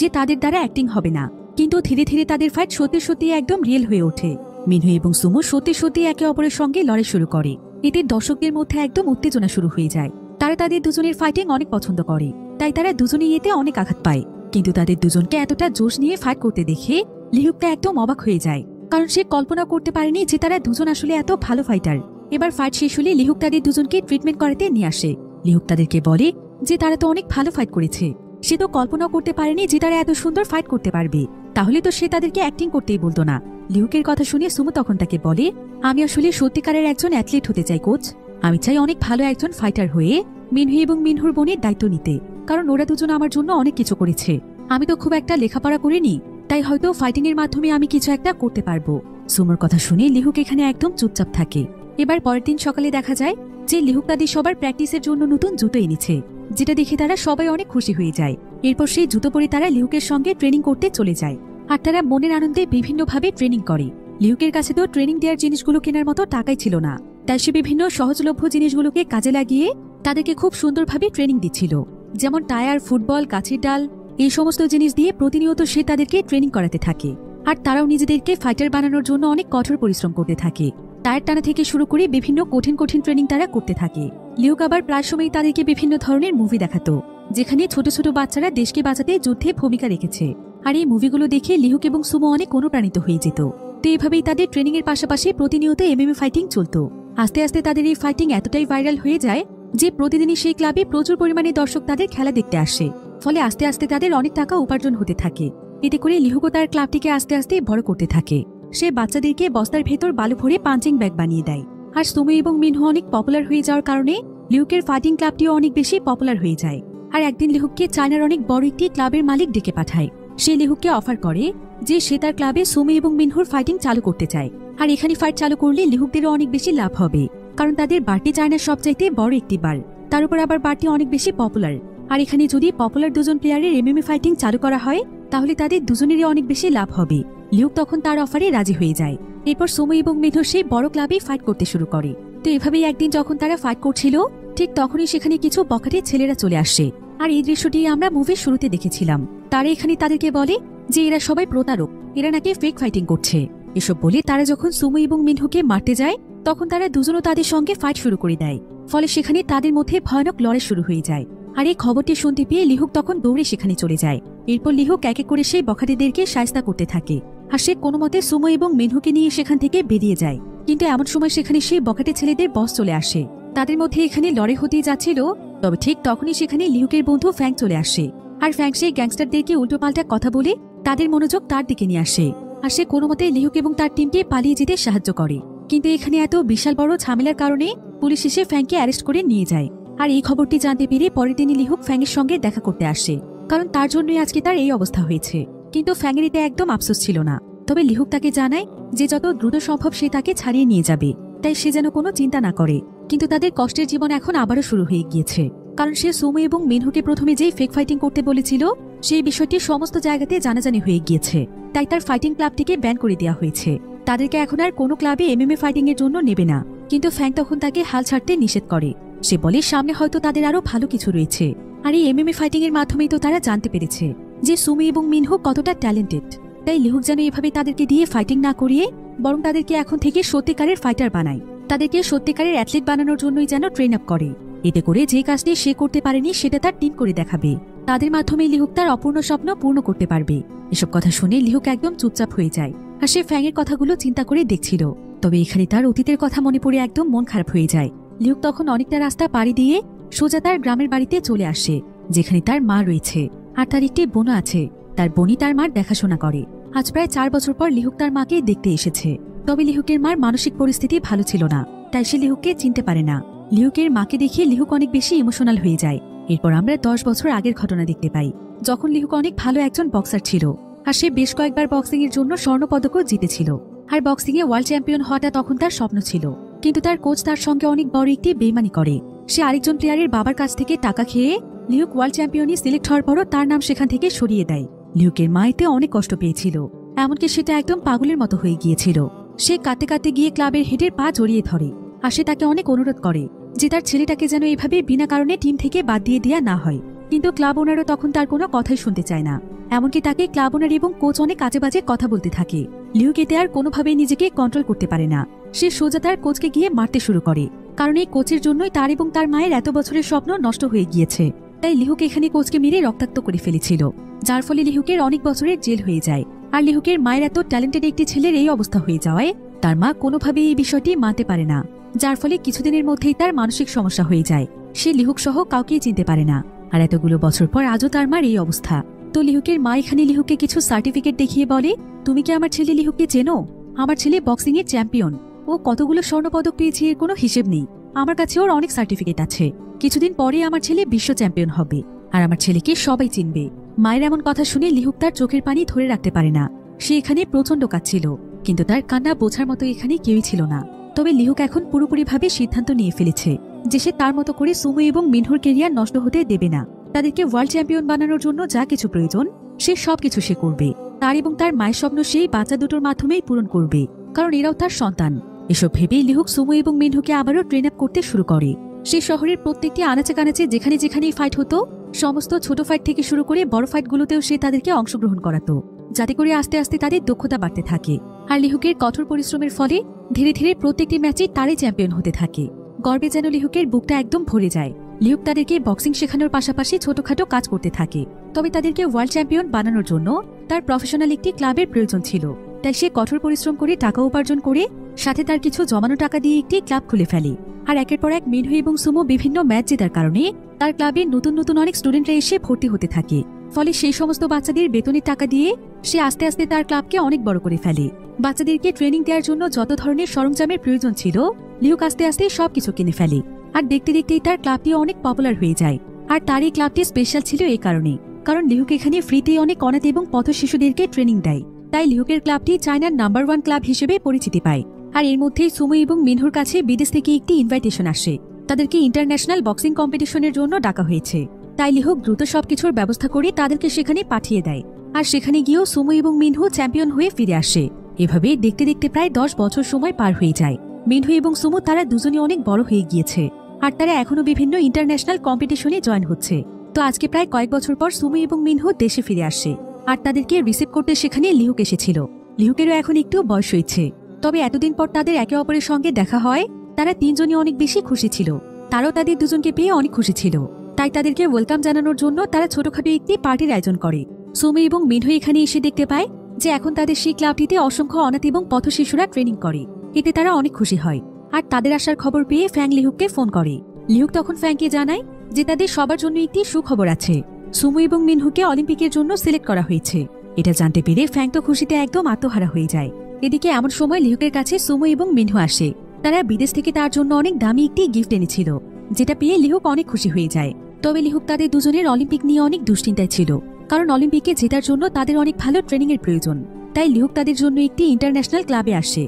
যে তাদের দ্বারা অ্যাক্টিং হবে না, কিন্তু ধীরে ধীরে তাদের ফাইট সত্যি সত্যি একদম রিয়েল হয়ে ওঠে। মিনহু এবং সুমু সত্যি সত্যি একে অপরের সঙ্গে লড়াই শুরু করে। এতে দর্শকদের মধ্যে একদম উত্তেজনা শুরু হয়ে যায়। তারা তাদের দুজনের ফাইটিং অনেক পছন্দ করে, তাই তারা দুজনেই এতে অনেক আঘাত পায়। কিন্তু তাদের দুজনকে এতটা জোশ নিয়ে ফাইট করতে দেখে লিহুকটা একদম অবাক হয়ে যায়, কারণ সে কল্পনা করতে পারেনি যে তারা দুজন আসলে এত ভালো ফাইটার। এবার ফাইট শেষ হলে লিহুক তাদের দুজনকে ট্রিটমেন্ট করাতে নিয়ে আসে। লিহুক তাদেরকে বলে যে তারা তো অনেক ভালো ফাইট করেছে, সে তো কল্পনা করতে পারেনি যে তারা এত সুন্দর ফাইট করতে পারবে, তাহলে তো সে তাদেরকে অ্যাক্টিং করতেই বলতো না। লিহুকের কথা শুনে সুমু তখন তাকে বলে, আমি আসলে সত্যিকারের একজন অ্যাথলিট হতে চাই কোচ, আমি চাই অনেক ভালো একজন ফাইটার হয়ে মিনহু এবং মিনহুর বোনের দায়িত্ব নিতে, কারণ ওরা দুজন আমার জন্য অনেক কিছু করেছে। আমি তো খুব একটা লেখাপড়া করিনি, তাই হয়তো ফাইটিং এর মাধ্যমে আমি কিছু একটা করতে পারবো। সুমুর কথা শুনে লিহুক এখানে একদম চুপচাপ থাকে। এবার পরের দিন সকালে দেখা যায় যে লিহুক তাদের সবার প্র্যাকটিসের জন্য নতুন জুতো এনেছে, যেটা দেখে তারা সবাই অনেক খুশি হয়ে যায়। এরপর সেই জুতো পরে তারা লিহুকের সঙ্গে ট্রেনিং করতে চলে যায়, আর তারা মনের আনন্দে বিভিন্নভাবে ট্রেনিং করে। লিহুকের কাছে তো ট্রেনিং দেওয়ার জিনিসগুলো কেনার মতো টাকাই ছিল না, তাই সে বিভিন্ন সহজলভ্য জিনিসগুলোকে কাজে লাগিয়ে তাদেরকে খুব সুন্দরভাবে ট্রেনিং দিচ্ছিল, যেমন টায়ার, ফুটবল, গাছের ডাল, এই সমস্ত জিনিস দিয়ে প্রতিনিয়ত সে তাদেরকে ট্রেনিং করাতে থাকে। আর তারাও নিজেদেরকে ফাইটার বানানোর জন্য অনেক কঠোর পরিশ্রম করতে থাকে। টায়ার টানা থেকে শুরু করে বিভিন্ন কঠিন কঠিন ট্রেনিং তারা করতে থাকে। লিহুক আবার প্রায় সময় তাদেরকে বিভিন্ন ধরনের মুভি দেখাতো, যেখানে ছোট ছোট বাচ্চারা দেশকে বাঁচাতে যুদ্ধে ভূমিকা রেখেছে। আর এই মুভিগুলো দেখে লিহুক এবং সুমো অনেক অনুপ্রাণিত হয়ে যেত। তো এভাবেই তাদের ট্রেনিং এর পাশাপাশি প্রতিনিয়ত এমএমএ ফাইটিং চলতো। আস্তে আস্তে তাদের এই ফাইটিং এতটাই ভাইরাল হয়ে যায় যে প্রতিদিনই সেই ক্লাবে প্রচুর পরিমাণে দর্শক তাদের খেলা দেখতে আসে। ফলে আস্তে আস্তে তাদের অনেক টাকা উপার্জন হতে থাকে। এতে করে লিহুকও তার ক্লাবটিকে আস্তে আস্তে বড় করতে থাকে। সে বাচ্চাদেরকে বস্তার ভেতর বালু ভরে পাঞ্চিং ব্যাগ বানিয়ে দেয়। আর সুমো এবং মিনহু অনেক পপুলার হয়ে যাওয়ার কারণে লিহুকের ফাইটিং ক্লাবটিও অনেক বেশি পপুলার হয়ে যায়। আর একদিন লিহুককে চায়নার অনেক বড় একটি ক্লাবের মালিক ডেকে পাঠায়। সে লিহুককে অফার করে যে সে তার ক্লাবে সুমো এবং মিনহুর ফাইটিং চালু করতে চায়। আর এখানে ফাইট চালু করলে লিহুকদেরও অনেক বেশি লাভ হবে, কারণ তাদের বারটি চায়নার সবচাইতে বড় একটি বার, তার উপর আবার বারটি অনেক বেশি পপুলার। আর এখানে যদি পপুলার দুজন প্লেয়ারের এমএমএ ফাইটিং চালু করা হয় তাহলে তাদের দুজনেরই অনেক বেশি লাভ হবে। লিহুক তখন তার অফারে রাজি হয়ে যায়। এরপর সুমো এবং মিনহু সেই বড় ক্লাবে ফাইট করতে শুরু করে। তো এভাবেই একদিন যখন তারা ফাইট করছিল, ঠিক তখনই সেখানে কিছু বখাটে ছেলেরা চলে আসে। আর এই দৃশ্যটি আমরা মুভির শুরুতে দেখেছিলাম। তারা এখানে তাদেরকে বলে যে এরা সবাই প্রতারক, এরা নাকি ফেক ফাইটিং করছে। এসব বলে তারা যখন সুমো এবং মিনহুকে মারতে যায়, তখন তারা দুজনও তাদের সঙ্গে ফাইট শুরু করে দেয়। ফলে সেখানে তাদের মধ্যে ভয়ানক লড়াই শুরু হয়ে যায়। আর এই খবরটি শুনতে পেয়ে লিহুক তখন দৌড়ে সেখানে চলে যায়। এরপর লিহুক এক এক করে সেই বখাটেদেরকে শায়েস্তা করতে থাকে। আর সে কোনো মতে সুমো এবং মিনহুকে নিয়ে সেখান থেকে বেরিয়ে যায়। কিন্তু এমন সময় সেখানে সেই বখাটে ছেলেদের বস চলে আসে। তাদের মধ্যে এখানে লড়াই হতেই যাচ্ছিল, তবে ঠিক তখনই সেখানে লিহুকের বন্ধু ফ্যাং চলে আসে। আর ফ্যাং সেই গ্যাংস্টারদেরকে উল্টোপাল্টা কথা বলে তাদের মনোযোগ তার দিকে নিয়ে আসে। আর সে কোনো মতে লিহুক এবং তার টিমকে পালিয়ে যেতে সাহায্য করে। কিন্তু এখানে এত বিশাল বড় ঝামেলার কারণে পুলিশ এসে ফ্যাংকে অ্যারেস্ট করে নিয়ে যায়। আর এই খবরটি জানতে পেরে পরের দিনই লিহুক ফ্যাংয়ের সঙ্গে দেখা করতে আসে, কারণ তার জন্যই আজকে তার এই অবস্থা হয়েছে। কিন্তু ফ্যাংয়ের এতে একদম আফসোস ছিল না। তবে লিহুক তাকে জানায় যে যত দ্রুত সম্ভব সে তাকে ছাড়িয়ে নিয়ে যাবে, তাই সে যেন কোনো চিন্তা না করে। কিন্তু তাদের কষ্টের জীবন এখন আবারও শুরু হয়ে গিয়েছে, কারণ সে সুমো এবং মিনহুকে প্রথমে যেই ফেক ফাইটিং করতে বলেছিল, সেই বিষয়টি সমস্ত জায়গাতে জানাজানি হয়ে গিয়েছে। তাই তার ফাইটিং ক্লাবটিকে ব্যান করে দেওয়া হয়েছে। তাদেরকে এখন আর কোনো ক্লাবে এমএমএ ফাইটিং এর জন্য নেবে না। কিন্তু ফ্যাং তখন তাকে হাল ছাড়তে নিষেধ করে। সে বলে সামনে হয়তো তাদের আরো ভালো কিছু রয়েছে। আর এই এমএমএ ফাইটিং এর মাধ্যমেই তো তারা জানতে পেরেছে যে সুমি এবং মিনহু কতটা ট্যালেন্টেড। তাই লিহুক যেন এভাবে তাদেরকে দিয়ে ফাইটিং না করিয়ে বরং তাদেরকে এখন থেকে সত্যিকারের ফাইটার বানায়। তাদেরকে সত্যিকারের অ্যাথলিট বানানোর জন্যই যেন ট্রেন আপ করে। এতে করে যে কাজটি সে করতে পারেনি সেটা তার টিম করে দেখাবে। তাদের মাধ্যমে লিহুক তার অপূর্ণ স্বপ্ন পূর্ণ করতে পারবে। এসব কথা শুনে লিহুক একদম চুপচাপ হয়ে যায়। আর সে ফ্যাংয়ের কথাগুলো চিন্তা করে দেখছিল। তবে এখানে তার অতীতের কথা মনে পড়ে একদম মন খারাপ হয়ে যায়। লিহুক তখন অনেকটা রাস্তা পাড়ি দিয়ে সোজা তার গ্রামের বাড়িতে চলে আসে, যেখানে তার মা রয়েছে আর তার একটি বোন আছে। তার বোনই তার মার দেখাশোনা করে। আজ প্রায় 4 বছর পর লিহুক তার মাকে দেখতে এসেছে। তবে লিহুকের মার মানসিক পরিস্থিতি ভালো ছিল না, তাই সে লিহুককে চিনতে পারে না। লিহুকের মাকে দেখে লিহুক অনেক বেশি ইমোশনাল হয়ে যায়। এরপর আমরা 10 বছর আগের ঘটনা দেখতে পাই, যখন লিহুক অনেক ভালো একজন বক্সার ছিল। আর সে বেশ কয়েকবার বক্সিং এর জন্য স্বর্ণপদকও জিতেছিল। আর বক্সিং এ ওয়ার্ল্ড চ্যাম্পিয়ন হওয়াটা তখন তার স্বপ্ন ছিল। কিন্তু তার কোচ তার সঙ্গে অনেক বড় একটি বেইমানি করে। সে আরেকজন প্লেয়ারের বাবার কাছ থেকে টাকা খেয়ে লিহুক ওয়ার্ল্ড চ্যাম্পিয়নে সিলেক্ট হওয়ার পরও তার নাম সেখান থেকে সরিয়ে দেয়। লিহুকের মা এতে অনেক কষ্ট পেয়েছিল, এমনকি সেটা একদম পাগলের মতো হয়ে গিয়েছিল। সে কাঁদতে কাঁদতে গিয়ে ক্লাবের হেডের পা জড়িয়ে ধরে। আর সে তাকে অনেক অনুরোধ করে যে তার ছেলেটাকে যেন এভাবে বিনা কারণে টিম থেকে বাদ দিয়ে দেয়া না হয়। কিন্তু ক্লাব ওনারও তখন তার কোনো কথাই শুনতে চায় না। এমনকি তাকে ক্লাব ওনার এবং কোচ অনেক আজে বাজে কথা বলতে থাকে। লিহুক এতে আর কোনোভাবেই নিজেকে কন্ট্রোল করতে পারে না। সে সোজা তার কোচকে গিয়ে মারতে শুরু করে, কারণ এই কোচের জন্যই তার এবং তার মায়ের এত বছরের স্বপ্ন নষ্ট হয়ে গিয়েছে। তাই লিহুক এখানে কোচকে মেরে রক্তাক্ত করে ফেলেছিল, যার ফলে লিহুকের অনেক বছরের জেল হয়ে যায়। আর লিহুকের মায়ের এত ট্যালেন্টেড একটি ছেলের এই অবস্থা হয়ে যাওয়ায় তার মা কোনোভাবেই এই বিষয়টি মানতে পারে না, যার ফলে কিছুদিনের মধ্যেই তার মানসিক সমস্যা হয়ে যায়। সে লিহুক সহ কাউকেই চিনতে পারে না। আর এতগুলো বছর পর আজও তার মার এই অবস্থা। তো লিহুকের মা এখানে লিহুককে কিছু সার্টিফিকেট দেখিয়ে বলে, তুমি কি আমার ছেলে লিহুককে চেনো? আমার ছেলে বক্সিং এর চ্যাম্পিয়ন, ও কতগুলো স্বর্ণপদক পেয়েছে এর কোনো হিসেব নেই। আমার কাছে ওর অনেক সার্টিফিকেট আছে। কিছুদিন পরে আমার ছেলে বিশ্ব চ্যাম্পিয়ন হবে আর আমার ছেলেকে সবাই চিনবে। মায়ের এমন কথা শুনে লিহুক তার চোখের পানি ধরে রাখতে পারে না। সে এখানে প্রচন্ড কাঁদছিল, কিন্তু তার কান্না বোঝার মতো এখানে কেউই ছিল না। তবে লিহুক এখন পুরোপুরিভাবে সিদ্ধান্ত নিয়ে ফেলেছে যে সে তার মতো করে সুমো এবং মিনহুর কেরিয়ার নষ্ট হতে দেবে না। তাদেরকে ওয়ার্ল্ড চ্যাম্পিয়ন বানানোর জন্য যা কিছু প্রয়োজন সে সবকিছু সে করবে। তার এবং তার মায়ের স্বপ্ন সেই বাচ্চা দুটোর মাধ্যমেই পূরণ করবে, কারণ এরাও তার সন্তান। এসব ভেবেই লিহুক সুমো এবং মিনহুকে আবারও ট্রেন আপ করতে শুরু করে। সে শহরের প্রত্যেকটি আনাচে কানাচে যেখানে যেখানেই ফাইট হতো, সমস্ত ছোট ফাইট থেকে শুরু করে বড় ফাইটগুলোতেও সে তাদেরকে অংশগ্রহণ করাতো, যাতে করে আস্তে আস্তে তাদের দক্ষতা বাড়তে থাকে। আর লিহুকের কঠোর পরিশ্রমের ফলে ধীরে ধীরে প্রত্যেকটি ম্যাচে তারাই চ্যাম্পিয়ন হতে থাকে। গর্বে যেন লিহুকের বুকটা একদম ভরে যায়। লিহুক তাদেরকে বক্সিং শেখানোর পাশাপাশি ছোটখাটো কাজ করতে থাকে। তবে তাদেরকে ওয়ার্ল্ড চ্যাম্পিয়ন বানানোর জন্য তার প্রফেশনাল একটি ক্লাবের প্রয়োজন ছিল। তাই সে কঠোর পরিশ্রম করে টাকা উপার্জন করে সাথে তার কিছু জমানো টাকা দিয়ে একটি ক্লাব খুলে ফেলে। আর একের পর এক মিনহু এবং সুমো বিভিন্ন ম্যাচ জেতার কারণে তার ক্লাবে নতুন নতুন অনেক স্টুডেন্টরা এসে ভর্তি হতে থাকে। ফলে সেই সমস্ত বাচ্চাদের বেতনের টাকা দিয়ে সে আস্তে আস্তে তার ক্লাবকে অনেক বড় করে ফেলে। বাচ্চাদেরকে ট্রেনিং দেওয়ার জন্য যত ধরনের সরঞ্জামের প্রয়োজন ছিল লিহুক আস্তে আস্তে সবকিছু কিনে ফেলে। আর দেখতে দেখতেই তার ক্লাবটি অনেক পপুলার হয়ে যায়। আর তার এই ক্লাবটি স্পেশাল ছিল এই কারণে, কারণ লিহুক এখানে ফ্রিতে অনেক অনাথ এবং পথ শিশুদেরকে ট্রেনিং দেয়। তাই লিহুকের ক্লাবটি চায়নার নাম্বার 1 ক্লাব হিসেবে পরিচিতি পায়। আর এর মধ্যেই সুমো এবং মিনহুর কাছে বিদেশ থেকে একটি ইনভাইটেশন আসে। তাদেরকে ইন্টারন্যাশনাল বক্সিং কম্পিটিশনের জন্য ডাকা হয়েছে। তাই লিহুক দ্রুত সবকিছুর ব্যবস্থা করে তাদেরকে সেখানে পাঠিয়ে দেয়। আর সেখানে গিয়েও সুমো এবং মিনহু চ্যাম্পিয়ন হয়ে ফিরে আসে। এভাবে দেখতে দেখতে প্রায় 10 বছর সময় পার হয়ে যায়। মিনহু এবং সুমো তারা দুজনে অনেক বড় হয়ে গিয়েছে, আর তারা এখনো বিভিন্ন ইন্টারন্যাশনাল কম্পিটিশনে জয়েন হচ্ছে। তো আজকে প্রায় কয়েক বছর পর সুমো এবং মিনহু দেশে ফিরে আসে, আর তাদেরকে রিসিভ করতে সেখানে লিহুক এসেছিল। লিহুকেরও এখন একটু বয়স হয়েছে, তবে এতদিন পর তাদের একে অপরের সঙ্গে দেখা হয়। তারা তিনজনই অনেক বেশি খুশি ছিল, তারাও তাদের দুজনকে পেয়ে অনেক খুশি ছিল। তাই তাদেরকে ওয়েলকাম জানানোর জন্য তারা ছোটখাটো একটি পার্টির আয়োজন করে। সুমো এবং মিনহু এখানে এসে দেখতে পায় যে এখন তাদের সেই ক্লাবটিতে অসংখ্য অনাথ এবং পথ শিশুরা ট্রেনিং করে। এতে তারা অনেক খুশি হয়, আর তাদের আসার খবর পেয়ে ফ্যাং লিহুককে ফোন করে। লিহুক তখন ফ্যাংকে জানায় যে তাদের সবার জন্য একটি সুখবর আছে, সুমো এবং মিনহুকে অলিম্পিকের জন্য সিলেক্ট করা হয়েছে। এটা জানতে পেরে ফ্যাং তো খুশিতে একদম আত্মহারা হয়ে যায়। এদিকে এমন সময় লিহুকের কাছে সুমো এবং মিনহু আসে। তারা বিদেশ থেকে তার জন্য অনেক দামি একটি গিফট এনেছিল, যেটা পেয়ে লিহুক অনেক খুশি হয়ে যায়। তবে লিহুক তাদের দুজনের অলিম্পিক নিয়ে অনেক দুশ্চিন্তায় ছিল, কারণ অলিম্পিকে জেতার জন্য তাদের অনেক ভালো ট্রেনিং এর প্রয়োজন। তাই লিহুক তাদের জন্য একটি ইন্টারন্যাশনাল ক্লাবে আসে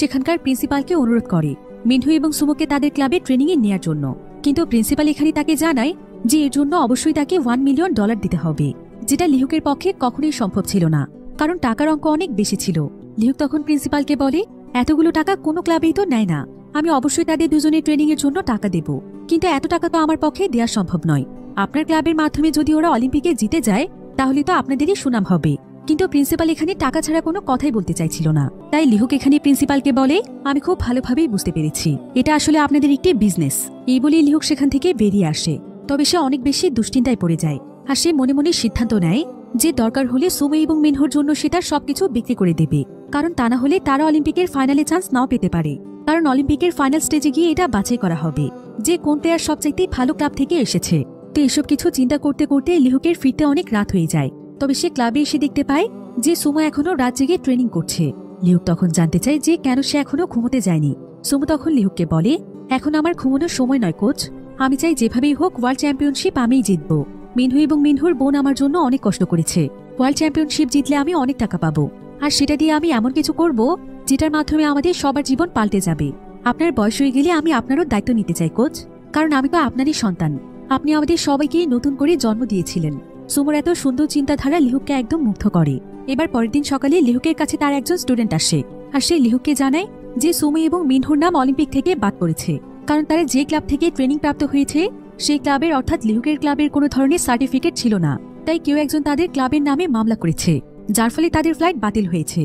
সেখানকার প্রিন্সিপালকে অনুরোধ করে মিনহু এবং সুমোকে তাদের ক্লাবে ট্রেনিং এ নেওয়ার জন্য। কিন্তু প্রিন্সিপাল এখানে তাকে জানায় যে এর জন্য অবশ্যই তাকে $1 মিলিয়ন দিতে হবে, যেটা লিহুকের পক্ষে কখনোই সম্ভব ছিল না, কারণ টাকার অঙ্ক অনেক বেশি ছিল। লিহুক তখন প্রিন্সিপালকে বলে, এতগুলো টাকা কোনো ক্লাবেই তো নেয় না, আমি অবশ্যই তাদের দুজনের ট্রেনিং এর জন্য টাকা দেব, কিন্তু এত টাকা তো আমার পক্ষে দেওয়া সম্ভব নয়। আপনার ক্লাবের মাধ্যমে যদি ওরা অলিম্পিকে জিতে যায় তাহলে তো আপনাদেরই সুনাম হবে। কিন্তু প্রিন্সিপাল এখানে টাকা ছাড়া কোনো কথাই বলতে চাইছিল না। তাই লিহুক এখানে প্রিন্সিপালকে বলে, আমি খুব ভালোভাবেই বুঝতে পেরেছি এটা আসলে আপনাদের একটি বিজনেস। এই বলেই লিহুক সেখান থেকে বেরিয়ে আসে। তবে সে অনেক বেশি দুশ্চিন্তায় পড়ে যায়, আর সে মনে মনে সিদ্ধান্ত নেয় যে দরকার হলে সুমো এবং মিনহুর জন্য সে তার সবকিছু বিক্রি করে দেবে, কারণ তা না হলে তারা অলিম্পিকের ফাইনালে চান্স নাও পেতে পারে। কারণ অলিম্পিকের ফাইনাল স্টেজে গিয়ে এটা বাছাই করা হবে যে কোন প্লেয়ার সবচাইতে ভালো ক্লাব থেকে এসেছে। তো এসব কিছু চিন্তা করতে করতে লিহুকের ফিরতে অনেক রাত হয়ে যায়। তবে সে ক্লাবে এসে দেখতে পায় যে সুমো এখনো রাত জেগে ট্রেনিং করছে। লিহুক তখন জানতে চায় যে কেন সে এখনো ঘুমোতে যায়নি। সুমো তখন লিহুককে বলে, এখন আমার ঘুমানোর সময় নয় কোচ, আমি চাই যেভাবেই হোক ওয়ার্ল্ড চ্যাম্পিয়নশিপ আমিই জিতব। মিনহু এবং মিনহুর বোন আমার জন্য অনেক কষ্ট করেছে, ওয়ার্ল্ড চ্যাম্পিয়নশিপ জিতলে আমি অনেক টাকা পাবো, আর সেটা দিয়ে আমি এমন কিছু করব যেটার মাধ্যমে আমাদের সবার জীবন পাল্টে যাবে। আপনার বয়স হয়ে গেলে আমি আপনারও দায়িত্ব নিতে চাই কোচ, কারণ আমি তো আপনারই সন্তান, আপনি আমাদের সবাইকে নতুন করে জন্ম দিয়েছিলেন। সুমোর এত সুন্দর চিন্তাধারা লিহুককে একদম মুগ্ধ করে। এবার পরের দিন সকালে লিহুকের কাছে তার একজন স্টুডেন্ট আসে, আর সে লিহুককে জানায় যে সুমো এবং মিনহুর নাম অলিম্পিক থেকে বাদ পড়েছে, কারণ তারা যে ক্লাব থেকে ট্রেনিং প্রাপ্ত হয়েছে সেই ক্লাবের অর্থাৎ লিহুকের ক্লাবের কোনো ধরনের সার্টিফিকেট ছিল না। তাই কেউ একজন তাদের ক্লাবের নামে মামলা করেছে, যার ফলে তাদের ফ্লাইট বাতিল হয়েছে।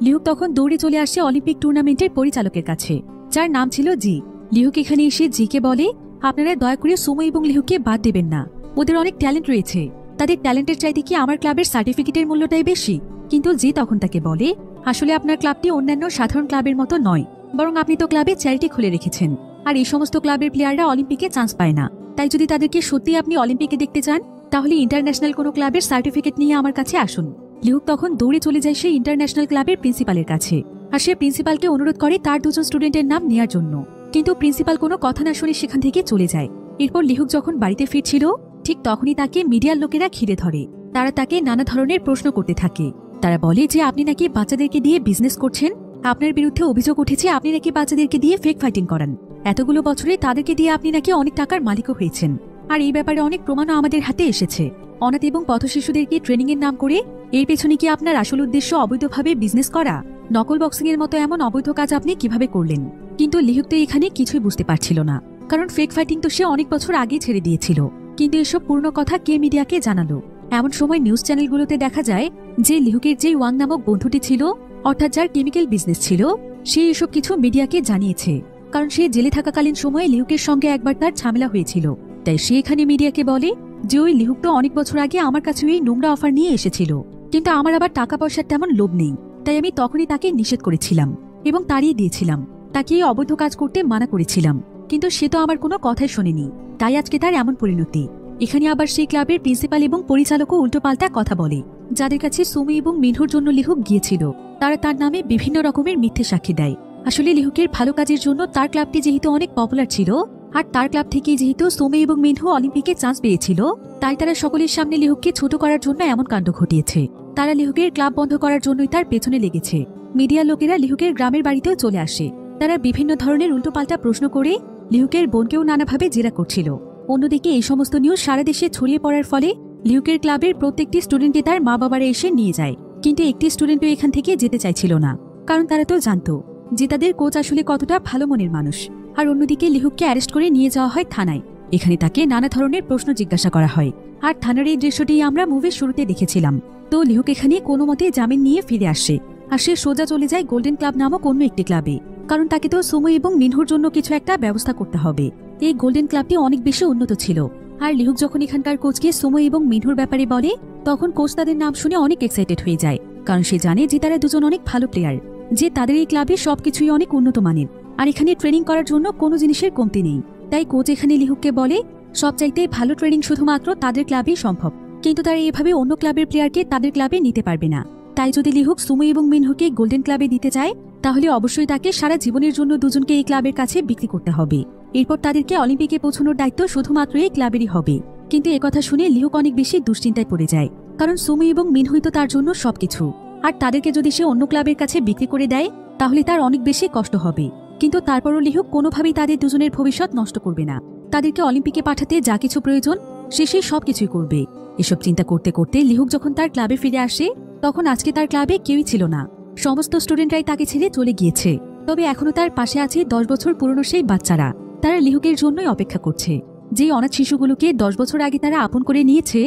লিহুক তখন দৌড়ে চলে আসে অলিম্পিক টুর্নামেন্টের পরিচালকের কাছে, যার নাম ছিল জি। লিহুক এখানে এসে জিকে বলে, আপনারা দয়া করে সুমো এবং লিহুককে বাদ দেবেন না, ওদের অনেক ট্যালেন্ট রয়েছে, তাদের ট্যালেন্টের চাইতে কি আমার ক্লাবের সার্টিফিকেটের মূল্যটাই বেশি? কিন্তু জি তখন তাকে বলে, আসলে আপনার ক্লাবটি অন্যান্য সাধারণ ক্লাবের মতো নয়, বরং আপনি তো ক্লাবে চ্যারিটি খুলে রেখেছেন, আর এই সমস্ত ক্লাবের প্লেয়াররা অলিম্পিকে চান্স পায় না। তাই যদি তাদেরকে সত্যি আপনি অলিম্পিকে দেখতে চান তাহলে ইন্টারন্যাশনাল কোনো ক্লাবের সার্টিফিকেট নিয়ে আমার কাছে আসুন। লিহুক তখন দৌড়ে চলে যায় সেই ইন্টারন্যাশনাল ক্লাবের প্রিন্সিপালের কাছে, আর সে প্রিন্সিপালকে অনুরোধ করে তার দুজন স্টুডেন্টের নাম নেওয়ার জন্য। কিন্তু প্রিন্সিপাল কোনো কথা না শুনে সেখান থেকে চলে যায়। এরপর লিহুক যখন বাড়িতে ফিরছিল ঠিক তখনই তাকে মিডিয়ার লোকেরা ঘিরে ধরে। তারা তাকে নানা ধরনের প্রশ্ন করতে থাকে। তারা বলে যে আপনি নাকি বাচ্চাদেরকে দিয়ে বিজনেস করছেন, আপনার বিরুদ্ধে অভিযোগ উঠেছে আপনি নাকি বাচ্চাদেরকে দিয়ে ফেক ফাইটিং করান, এতগুলো বছরে তাদেরকে দিয়ে আপনি নাকি অনেক টাকার মালিকও হয়েছেন, আর এই ব্যাপারে অনেক প্রমাণও আমাদের হাতে এসেছে। অনাথ এবং পথ শিশুদেরকে ট্রেনিং এর নাম করে এর পেছনে কি আপনার আসল উদ্দেশ্য অবৈধভাবে বিজনেস করা? নকল বক্সিং এর মতো এমন অবৈধ কাজ আপনি কিভাবে করলেন? কিন্তু লিহুক তো এখানে কিছুই বুঝতে পারছিল না, কারণ ফেক ফাইটিং তো সে অনেক বছর আগে ছেড়ে দিয়েছিল। কিন্তু এসব পূর্ণ কথা কে মিডিয়াকে জানালো? এমন সময় নিউজ চ্যানেলগুলোতে দেখা যায় যে লিহুকের যে ওয়াং নামক বন্ধুটি ছিল, অর্থাৎ যার কেমিক্যাল বিজনেস ছিল, সে এসব কিছু মিডিয়াকে জানিয়েছে। কারণ সে জেলে থাকাকালীন সময়ে লিহুকের সঙ্গে একবার তার ঝামেলা হয়েছিল। তাই সে এখানে মিডিয়াকে বলে যে ওই লিহুক তো অনেক বছর আগে আমার কাছে এই নোংরা অফার নিয়ে এসেছিল, কিন্তু আমার আবার টাকা পয়সার তেমন লোভ নেই, তাই আমি তখনই তাকে নিষেধ করেছিলাম এবং তাড়িয়ে দিয়েছিলাম, তাকে এই অবৈধ কাজ করতে মানা করেছিলাম, কিন্তু সে তো আমার কোনো কথাই শোনেনি, তাই আজকে তার এমন পরিণতি। এখানে আবার সেই ক্লাবের প্রিন্সিপাল এবং পরিচালকও উল্টোপাল্টা কথা বলে। যাদের কাছে সুমি এবং মিনহুর জন্য লিহুক গিয়েছিল তারা তার নামে বিভিন্ন রকমের মিথ্যে সাক্ষী দেয়। আসলে লিহুকের ভালো কাজের জন্য তার ক্লাবটি যেহেতু অনেক পপুলার ছিল, আর তার ক্লাব থেকে যেহেতু সুমি এবং মিনহু অলিম্পিকে চান্স পেয়েছিল, তাই তারা সকলের সামনে লিহুককে ছোট করার জন্য এমন কাণ্ড ঘটিয়েছে। তারা লিহুকের ক্লাব বন্ধ করার জন্যই তার পেছনে লেগেছে। মিডিয়ার লোকেরা লিহুকের গ্রামের বাড়িতেও চলে আসে। তারা বিভিন্ন ধরনের উল্টোপাল্টা প্রশ্ন করে লিহুকের বোনকেও নানাভাবে জেরা করছিল। অন্যদিকে এই সমস্ত নিউজ সারা দেশে ছড়িয়ে পড়ার ফলে লিহুকের ক্লাবের প্রত্যেকটি স্টুডেন্টকে তার মা বাবারা এসে নিয়ে যায়, কিন্তু একটি স্টুডেন্টও এখান থেকে যেতে চাইছিল না, কারণ তারা তো জানতো যে তাদের কোচ আসলে কতটা ভালো মনের মানুষ। আর অন্যদিকে লিহুককে অ্যারেস্ট করে নিয়ে যাওয়া হয় থানায়। এখানে তাকে নানা ধরনের প্রশ্ন জিজ্ঞাসা করা হয়। আর থানার এই দৃশ্যটি আমরা মুভির শুরুতে দেখেছিলাম। তো লিহুক এখানে কোনো মতে জামিন নিয়ে ফিরে আসে, আর সে সোজা চলে যায় গোল্ডেন ক্লাব নামক অন্য একটি ক্লাবে, কারণ তাকে তো সুমো এবং মিনহুর জন্য কিছু একটা ব্যবস্থা করতে হবে। এই গোল্ডেন ক্লাবটি অনেক বেশি উন্নত ছিল। আর লিহুক যখন এখানকার কোচকে সুমো এবং মিনহুর ব্যাপারে বলে, তখন কোচ তাদের নাম শুনে অনেক এক্সাইটেড হয়ে যায়, কারণ সে জানে যে তারা দুজন অনেক ভালো প্লেয়ার, যে তাদের এই ক্লাবে সবকিছুই অনেক উন্নত মানের, আর এখানে ট্রেনিং করার জন্য কোনো জিনিসের কমতি নেই। তাই কোচ এখানে লিহুককে বলে সবচাইতে ভালো ট্রেনিং শুধুমাত্র তাদের ক্লাবেই সম্ভব, কিন্তু তারা এভাবে অন্য ক্লাবের প্লেয়ারকে তাদের ক্লাবে নিতে পারবে না। তাই যদি লিহুক সুমো এবং মিনহুকে গোল্ডেন ক্লাবে দিতে চায়, তাহলে অবশ্যই তাকে সারা জীবনের জন্য দুজনকে এই ক্লাবের কাছে বিক্রি করতে হবে। এরপর তাদেরকে অলিম্পিকে পৌঁছানোর দায়িত্ব শুধুমাত্র এই ক্লাবেরই হবে। কিন্তু একথা শুনে লিহুক অনেক বেশি দুশ্চিন্তায় পড়ে যায়, কারণ সুমো এবং মিনহুই তো তার জন্য সবকিছু, আর তাদেরকে যদি সে অন্য ক্লাবের কাছে বিক্রি করে দেয় তাহলে তার অনেক বেশি কষ্ট হবে। কিন্তু তারপরও লিহুক কোনোভাবেই তাদের দুজনের ভবিষ্যৎ নষ্ট করবে না। তাদেরকে অলিম্পিকে পাঠাতে যা কিছু প্রয়োজন সে সেই সবকিছুই করবে। এসব চিন্তা করতে করতে লিহুক যখন তার ক্লাবে ফিরে আসে, তখন আজকে তার ক্লাবে কেউই ছিল না। সমস্ত স্টুডেন্টরাই তাকে ছেড়ে চলে গিয়েছে। তবে এখনো তার পাশে আছে 10 বছর পুরনো সেই বাচ্চারা। তারা লিহুকের জন্যই অপেক্ষা করছে। যেই অনাথ শিশুগুলোকে 10 বছর আগে তারা আপন করে নিয়েছে,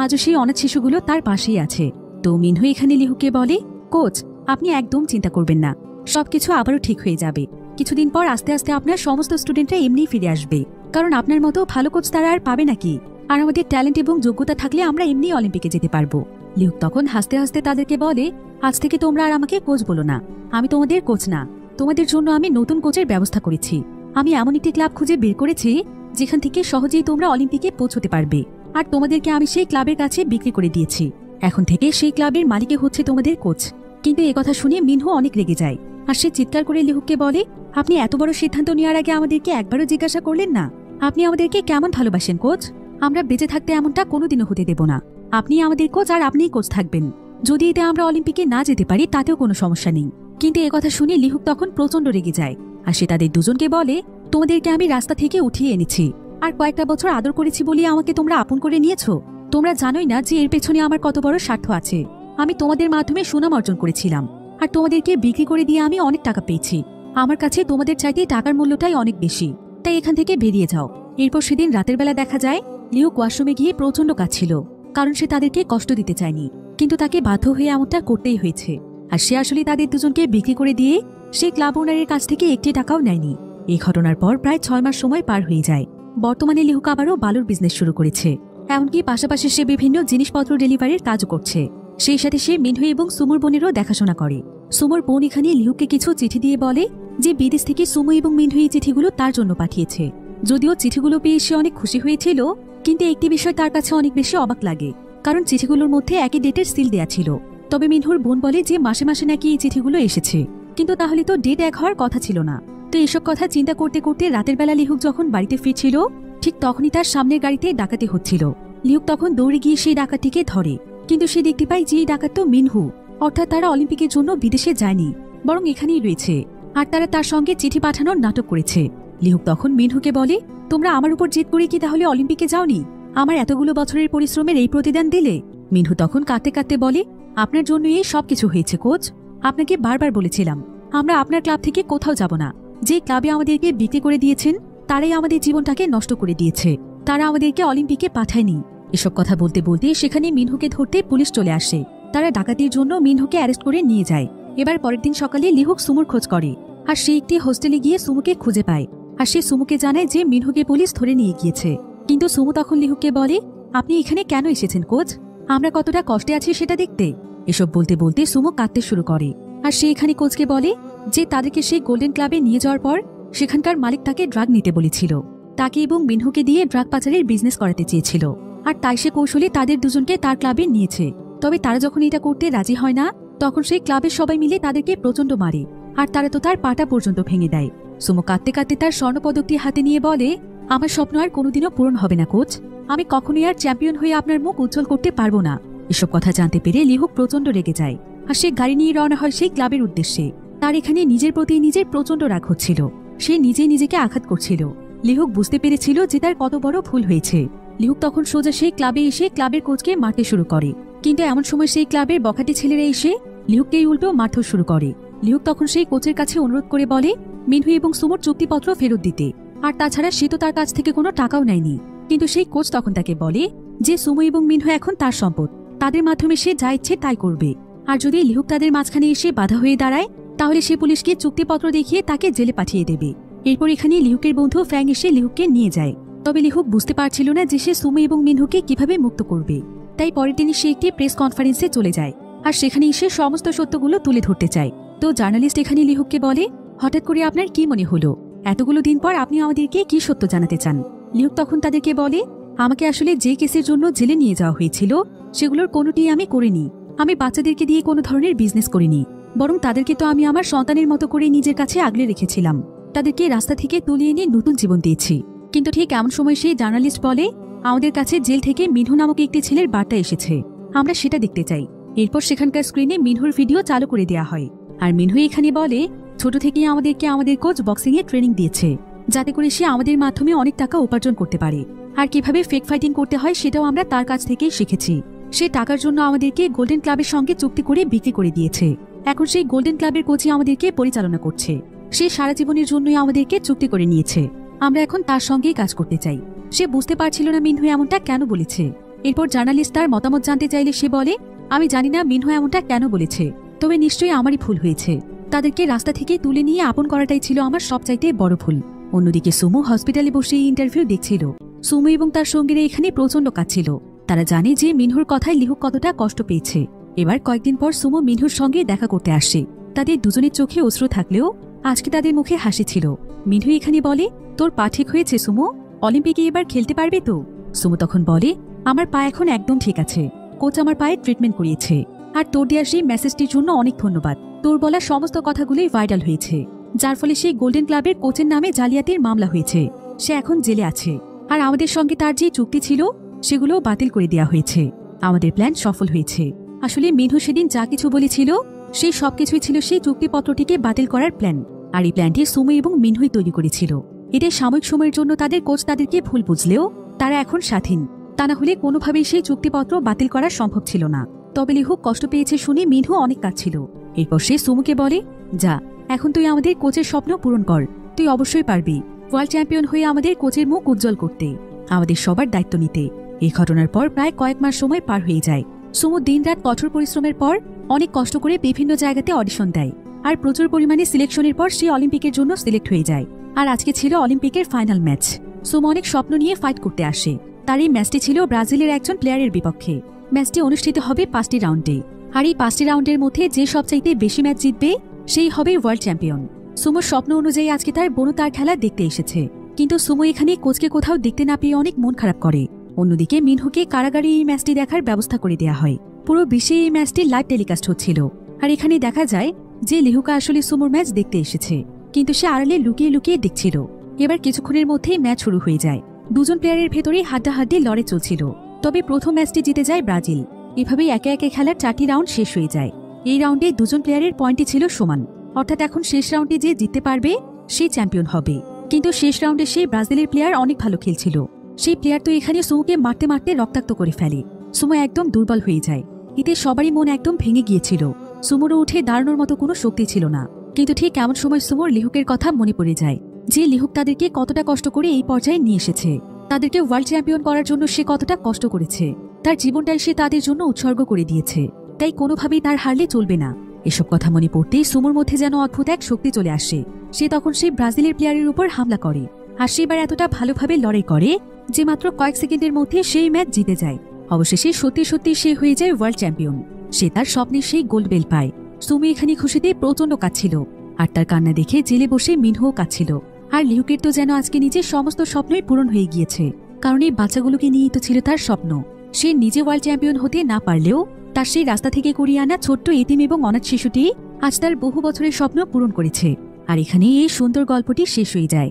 আজও সেই অনাথ শিশুগুলো তার পাশেই আছে। তো মিনহু এখানে লিহুকে বলে, কোচ, আপনি একদম চিন্তা করবেন না, সবকিছু আবারও ঠিক হয়ে যাবে। কিছুদিন পর আস্তে আস্তে আপনার সমস্ত স্টুডেন্টরা এমনিই ফিরে আসবে, কারণ আপনার মতো ভালো কোচ তারা আর পাবে নাকি। আর আমাদের ট্যালেন্ট এবং যোগ্যতা থাকলে আমরা এমনি অলিম্পিকে যেতে পারবো। লিহুক তখন হাসতে হাসতে তাদেরকে বলে, আজ থেকে তোমরা আর আমাকে কোচ বলো না, আমি তোমাদের কোচ না। তোমাদের জন্য আমি নতুন কোচের ব্যবস্থা করেছি। আমি এমন একটি ক্লাব খুঁজে বের করেছি যেখান থেকে সহজেই তোমরা অলিম্পিকে পৌঁছতে পারবে। আর তোমাদেরকে আমি সেই ক্লাবের কাছে বিক্রি করে দিয়েছি। এখন থেকে সেই ক্লাবের মালিকে হচ্ছে তোমাদের কোচ। কিন্তু একথা শুনে মিনহু অনেক রেগে যায়, আর সে চিৎকার করে লিহুককে বলে, আপনি এত বড় সিদ্ধান্ত নেওয়ার আগে আমাদেরকে একবারও জিজ্ঞাসা করলেন না? আপনি আমাদেরকে কেমন ভালোবাসেন কোচ? আমরা বেঁচে থাকতে এমনটা কোনোদিনও হতে দেব না। আপনি আমাদের কোচ, আর আপনিই কোচ থাকবেন। যদি এতে আমরা অলিম্পিকে না যেতে পারি তাতেও কোনো সমস্যা নেই। কিন্তু একথা শুনে লিহুক তখন প্রচন্ড রেগে যায়, আর সে তাদের দুজনকে বলে, তোমাদেরকে আমি রাস্তা থেকে উঠিয়ে এনেছি, আর কয়েকটা বছর আদর করেছি বলে আমাকে তোমরা আপন করে নিয়েছো। তোমরা জানোই না যে এর পেছনে আমার কত বড় স্বার্থ আছে। আমি তোমাদের মাধ্যমে সুনাম অর্জন করেছিলাম, আর তোমাদেরকে বিক্রি করে দিয়ে আমি অনেক টাকা পেয়েছি। আমার কাছে তোমাদের চাইতে টাকার মূল্যটাই অনেক বেশি। তাই এখান থেকে বেরিয়ে যাও। এরপর সেদিন রাতের বেলা দেখা যায় লিহুক ওয়াশরুমে গিয়ে প্রচন্ড কাঁদছিল, কারণ সে তাদেরকে কষ্ট দিতে চায়নি, কিন্তু তাকে বাধ্য হয়ে এমনটা করতেই হয়েছে। আর সে আসলে তাদের দুজনকে বিক্রি করে দিয়ে সে ক্লাব ওনারের কাছ থেকে একটি টাকাও নেয়নি। এই ঘটনার পর প্রায় 6 মাস সময় পার হয়ে যায়। বর্তমানে লিহুক আবারও বালুর বিজনেস শুরু করেছে। এমনকি পাশাপাশি সে বিভিন্ন জিনিসপত্র ডেলিভারির কাজও করছে। সেই সাথে সে মিনহু এবং সুমুর বোনেরও দেখাশোনা করে। সুমুর বোন এখানে লিহুককে কিছু চিঠি দিয়ে বলে যে বিদেশ থেকে সুমু এবং মিনহু এই চিঠিগুলো তার জন্য পাঠিয়েছে। যদিও চিঠিগুলো পেয়ে সে অনেক খুশি হয়েছিল, কিন্তু একটি বিষয় তার কাছে অনেক বেশি অবাক লাগে, কারণ চিঠিগুলোর মধ্যে একই ডেটের সিল দেয়া ছিল। তবে মিনহুর বোন বলে যে মাসে মাসে নাকি এই চিঠিগুলো এসেছে, কিন্তু তাহলে তো ডেট এক হওয়ার কথা ছিল না। তো এসব কথা চিন্তা করতে করতে রাতের বেলা লিহুক যখন বাড়িতে ফিরছিল, ঠিক তখনই তার সামনের গাড়িতে ডাকাতি হচ্ছিল। লিহুক তখন দৌড়ে গিয়ে সেই ডাকাতটিকে ধরে, কিন্তু সে দেখতে পায় যে এই ডাকাত তো মিনহু, অর্থাৎ তারা অলিম্পিকের জন্য বিদেশে যায়নি, বরং এখানেই রয়েছে, আর তারা তার সঙ্গে চিঠি পাঠানোর নাটক করেছে। লিহুক তখন মিনহুকে বলে, তোমরা আমার উপর জেদ করে কি তাহলে অলিম্পিকে যাওনি? আমার এতগুলো বছরের পরিশ্রমের এই প্রতিদান দিলে? মিনহু তখন কাঁদতে কাঁদতে বলে, আপনার জন্য এই সবকিছু হয়েছে কোচ। আপনাকে বারবার বলেছিলাম আমরা আপনার ক্লাব থেকে কোথাও যাব না। যে ক্লাবে আমাদেরকে বিক্রি করে দিয়েছেন তারাই আমাদের জীবনটাকে নষ্ট করে দিয়েছে। তারা আমাদেরকে অলিম্পিকে পাঠায়নি। এসব কথা বলতে বলতে সেখানে মিনহুকে ধরতে পুলিশ চলে আসে। তারা ডাকাতির জন্য মিনহুকে অ্যারেস্ট করে নিয়ে যায়। এবার পরের দিন সকালে লিহুক সুমুর খোঁজ করে, আর সে একটি হোস্টেলে গিয়ে সুমুকে খুঁজে পায়। আর সে সুমুকে জানায় যে মিনহুকে পুলিশ ধরে নিয়ে গিয়েছে। কিন্তু সুমু তখন লিহুককে বলে, আপনি এখানে কেন এসেছেন কোচ? আমরা কতটা কষ্টে আছি সেটা দেখতে। এসব বলতে বলতে সুমু কাঁদতে শুরু করে, আর সে এখানে কোচকে বলে যে তাদেরকে সেই গোল্ডেন ক্লাবে নিয়ে যাওয়ার পর সেখানকার মালিক তাকে ড্রাগ নিতে বলেছিল। তাকে এবং মিনহুকে দিয়ে ড্রাগ পাচারের বিজনেস করাতে চেয়েছিল, আর তাই সে কৌশলে তাদের দুজনকে তার ক্লাবে নিয়েছে। তবে তারা যখন এটা করতে রাজি হয় না, তখন সেই ক্লাবের সবাই মিলে তাদেরকে প্রচন্ড মারে, আর তারা তো তার পাটা পর্যন্ত ভেঙে দেয়। সুমো কাঁদতে কাঁদতে তার স্বর্ণপদকটি হাতে নিয়ে বলে, আমার স্বপ্ন আর কোনোদিনও পূরণ হবে না কোচ। আমি কখনোই আর চ্যাম্পিয়ন হয়ে আপনার মুখ উজ্জ্বল করতে পারবো না। এসব কথা জানতে পেরে লিহুক প্রচন্ড রেগে যায়, আর সে গাড়ি নিয়ে রওনা হয় সেই ক্লাবের উদ্দেশ্যে। তার এখানে নিজের প্রতি নিজের প্রচন্ড রাগ হচ্ছিল। সে নিজেই নিজেকে আঘাত করছিল। লিহুক বুঝতে পেরেছিল যে তার কত বড় ভুল হয়েছে। লিহুক তখন সোজা সেই ক্লাবে এসে ক্লাবের কোচকে মারতে শুরু করে, কিন্তু এমন সময় সেই ক্লাবের বখাটে ছেলেরা এসে লিহুককেই উল্টো মারতে শুরু করে। লিহুক তখন সেই কোচের কাছে অনুরোধ করে বলে মিনহু এবং সুমোর চুক্তিপত্র ফেরত দিতে, আর তাছাড়া সে তো তার কাছ থেকে কোনো টাকাও নেয়নি। কিন্তু সেই কোচ তখন তাকে বলে যে সুমো এবং মিনহু এখন তার সম্পদ, তাদের মাধ্যমে সে যা ইচ্ছে তাই করবে, আর যদি লিহুক তাদের মাঝখানে এসে বাধা হয়ে দাঁড়ায় তাহলে সে পুলিশকে চুক্তিপত্র দেখিয়ে তাকে জেলে পাঠিয়ে দেবে। এরপর এখানে লিহুকের বন্ধু ফ্যাং এসে লিহুককে নিয়ে যায়। তবে লিহুক বুঝতে পারছিল না যে সে সুমো এবং মিনহুকে কিভাবে মুক্ত করবে, তাই পরের দিনই সে একটি প্রেস কনফারেন্সে চলে যায় আর সেখানে এসে সমস্ত সত্যগুলো তুলে ধরতে চায়। তো জার্নালিস্ট এখানে লিহুককে বলে, হঠাৎ করে আপনার কি মনে হলো, এতগুলো দিন পর আপনি আমাদেরকে কি সত্য জানাতে চান? লিহুক তখন তাদেরকে বলে, আমাকে আসলে যে কেসের জন্য জেলে নিয়ে যাওয়া হয়েছিল সেগুলোর কোনোটি আমি করিনি। আমি বাচ্চাদেরকে দিয়ে কোনো ধরনের বিজনেস করিনি, বরং তাদেরকে তো আমি আমার সন্তানের মতো করে নিজের কাছে আগলে রেখেছিলাম। তাদেরকে রাস্তা থেকে তুলে এনে নতুন জীবন দিয়েছি। কিন্তু ঠিক এমন সময় সেই জার্নালিস্ট বলে, আমাদের কাছে জেল থেকে মিনহু নামক একটি ছেলের বার্তা এসেছে, আমরা সেটা দেখতে চাই। এরপর সেখানকার স্ক্রিনে মিনহুর ভিডিও চালু করে দেওয়া হয়। আর মিনহু এখানে বলে, ছোট থেকেই আমাদেরকে আমাদের কোচ বক্সিং এ ট্রেনিং দিয়েছে, যাতে করে সে আমাদের মাধ্যমে অনেক টাকা উপার্জন করতে পারে। আর কিভাবে ফেক ফাইটিং করতে হয় সেটাও আমরা তার কাছ থেকেই শিখেছি। সে টাকার জন্য আমাদেরকে গোল্ডেন ক্লাবের সঙ্গে চুক্তি করে বিক্রি করে দিয়েছে। এখন সেই গোল্ডেন ক্লাবের কোচই আমাদেরকে পরিচালনা করছে। সে সারা জীবনের জন্যই আমাদেরকে চুক্তি করে নিয়েছে। আমরা এখন তার সঙ্গেই কাজ করতে চাই। সে বুঝতে পারছিল না মিনহু এমনটা কেন বলেছে। এরপর জার্নালিস্ট তার মতামত জানতে চাইলে সে বলে, আমি জানি না মিনহু এমনটা কেন বলেছে, তবে নিশ্চয়ই আমারই ভুল হয়েছে। তাদেরকে রাস্তা থেকে তুলে নিয়ে আপন করাটাই ছিল আমার সবচাইতে বড় ভুল। অন্যদিকে সুমো হসপিটালে বসে ইন্টারভিউ দেখছিল। সুমো এবং তার সঙ্গীরা এখানে প্রচন্ড কাঁদছিল। তারা জানে যে মিনহুর কথায় লিহুক কতটা কষ্ট পেয়েছে। এবার কয়েকদিন পর সুমো মিনহুর সঙ্গে দেখা করতে আসে। তাদের দুজনের চোখে অশ্রু থাকলেও আজকে তাদের মুখে হাসি ছিল। মিনহু এখানে বলে, তোর পা ঠিক হয়েছে সুমো? অলিম্পিকে এবার খেলতে পারবে তো? সুমো তখন বলে, আমার পা এখন একদম ঠিক আছে। কোচ আমার পায়ে ট্রিটমেন্ট করিয়েছে। আর তোর দেওয়া সেই মেসেজটির জন্য অনেক ধন্যবাদ। তোর বলা সমস্ত কথাগুলোই ভাইরাল হয়েছে, যার ফলে সেই গোল্ডেন ক্লাবের কোচের নামে জালিয়াতির মামলা হয়েছে। সে এখন জেলে আছে, আর আমাদের সঙ্গে তার যে চুক্তি ছিল সেগুলো বাতিল করে দেওয়া হয়েছে। আমাদের প্ল্যান সফল হয়েছে। আসলে মিনহু সেদিন যা কিছু বলেছিল সেই সবকিছুই ছিল সেই চুক্তিপত্রটিকে বাতিল করার প্ল্যান। আর এই প্ল্যানটি সুমো এবং মিনহুই তৈরি করেছিল। এতে সাময়িক সময়ের জন্য তাদের কোচ তাদেরকে ভুল বুঝলেও তারা এখন স্বাধীন। তা না হলে কোনোভাবেই সেই চুক্তিপত্র বাতিল করা সম্ভব ছিল না। তবে লিহুক কষ্ট পেয়েছে শুনে মিনহু অনেক কাঁদছিল। এরপর সে সুমোকে বলে, যা, এখন তুই আমাদের কোচের স্বপ্ন পূরণ কর। তুই অবশ্যই পারবি ওয়ার্ল্ড চ্যাম্পিয়ন হয়ে আমাদের কোচের মুখ উজ্জ্বল করতে, আমাদের সবার দায়িত্ব নিতে। এই ঘটনার পর প্রায় কয়েক মাস সময় পার হয়ে যায়। সুমো দিনরাত কঠোর পরিশ্রমের পর অনেক কষ্ট করে বিভিন্ন জায়গাতে অডিশন দেয়, আর প্রচুর পরিমাণে সিলেকশনের পর সে অলিম্পিকের জন্য সিলেক্ট হয়ে যায়। আর আজকে ছিল অলিম্পিকের ফাইনাল ম্যাচ। সুমো অনেক স্বপ্ন নিয়ে ফাইট করতে আসে। তার এই ম্যাচটি ছিল ব্রাজিলের একজন প্লেয়ারের বিপক্ষে। ম্যাচটি অনুষ্ঠিত হবে 5টি রাউন্ডে, আর এই 5টি রাউন্ডের মধ্যে যে সবচাইতে বেশি ম্যাচ জিতবে সেই হবে ওয়ার্ল্ড চ্যাম্পিয়ন। সুমোর স্বপ্ন অনুযায়ী আজকে তার বোনও তার খেলা দেখতে এসেছে, কিন্তু সুমো এখানে কোচকে কোথাও দেখতে না পেয়ে অনেক মন খারাপ করে। অন্যদিকে মিনহুকে কারাগারে এই ম্যাচটি দেখার ব্যবস্থা করে দেওয়া হয়। পুরো বিশ্বে এই ম্যাচটি লাইভ টেলিকাস্ট হচ্ছিল। আর এখানে দেখা যায় যে লিহুকা আসলে সুমোর ম্যাচ দেখতে এসেছে, কিন্তু সে আড়ালে লুকিয়ে লুকিয়ে দেখছিল। এবার কিছুক্ষণের মধ্যেই ম্যাচ শুরু হয়ে যায়। দুজন প্লেয়ারের ভেতরে হাড্ডাহাড্ডি লড়াই চলছিল। তবে প্রথম ম্যাচটি জিতে যায় ব্রাজিল। এভাবেই একে একে খেলার 4টি রাউন্ড শেষ হয়ে যায়। এই রাউন্ডে দুজন প্লেয়ারের পয়েন্টই ছিল সমান, অর্থাৎ এখন শেষ রাউন্ডে যে জিততে পারবে সেই চ্যাম্পিয়ন হবে। কিন্তু শেষ রাউন্ডে সেই ব্রাজিলের প্লেয়ার অনেক ভালো খেলছিল। সেই প্লেয়ার তো এখানে সুমোকে মারতে মারতে রক্তাক্ত করে ফেলে। সুমো একদম দুর্বল হয়ে যায়। এতে সবারই মন একদম ভেঙে গিয়েছিল। সুমোরও উঠে দাঁড়ানোর মতো কোনো শক্তি ছিল না। কিন্তু ঠিক এমন সময় সুমোর লিহুকের কথা মনে পড়ে যায়, যে লিহুক তাদেরকে কতটা কষ্ট করে এই পর্যায়ে নিয়ে এসেছে। তাদেরকে ওয়ার্ল্ড চ্যাম্পিয়ন করার জন্য সে কতটা কষ্ট করেছে। তার জীবনটাই সে তাদের জন্য উৎসর্গ করে দিয়েছে। তাই কোনোভাবেই তার হারলে চলবে না। এসব কথা মনে পড়তেই সুমোর মধ্যে যেন অদ্ভুত এক শক্তি চলে আসে। সে তখন সেই ব্রাজিলের প্লেয়ারের উপর হামলা করে। আর সেবার এতটা ভালোভাবে লড়াই করে যে মাত্র কয়েক সেকেন্ডের মধ্যে সেই ম্যাচ জিতে যায়। অবশেষে সত্যি সত্যি সে হয়ে যায় ওয়ার্ল্ড চ্যাম্পিয়ন। সে তার স্বপ্নে সেই গোল্ড বেল পায়। সুমো এখানে খুশিতে প্রচন্ড কাঁদছিল। আর তার কান্না দেখে জেলে বসে মিনহুও কাঁদছিল। আর লিহুকের তো যেন আজকে নিজের সমস্ত স্বপ্নই পূরণ হয়ে গিয়েছে, কারণ এই বাচ্চাগুলোকে নিয়েই তো ছিল তার স্বপ্ন। সে নিজে ওয়ার্ল্ড চ্যাম্পিয়ন হতে না পারলেও তার সেই রাস্তা থেকে কুড়িয়ে আনা ছোট্ট এতিম এবং অনাথ শিশুটি আজ তার বহু বছরের স্বপ্ন পূরণ করেছে। আর এখানে এই সুন্দর গল্পটি শেষ হয়ে যায়।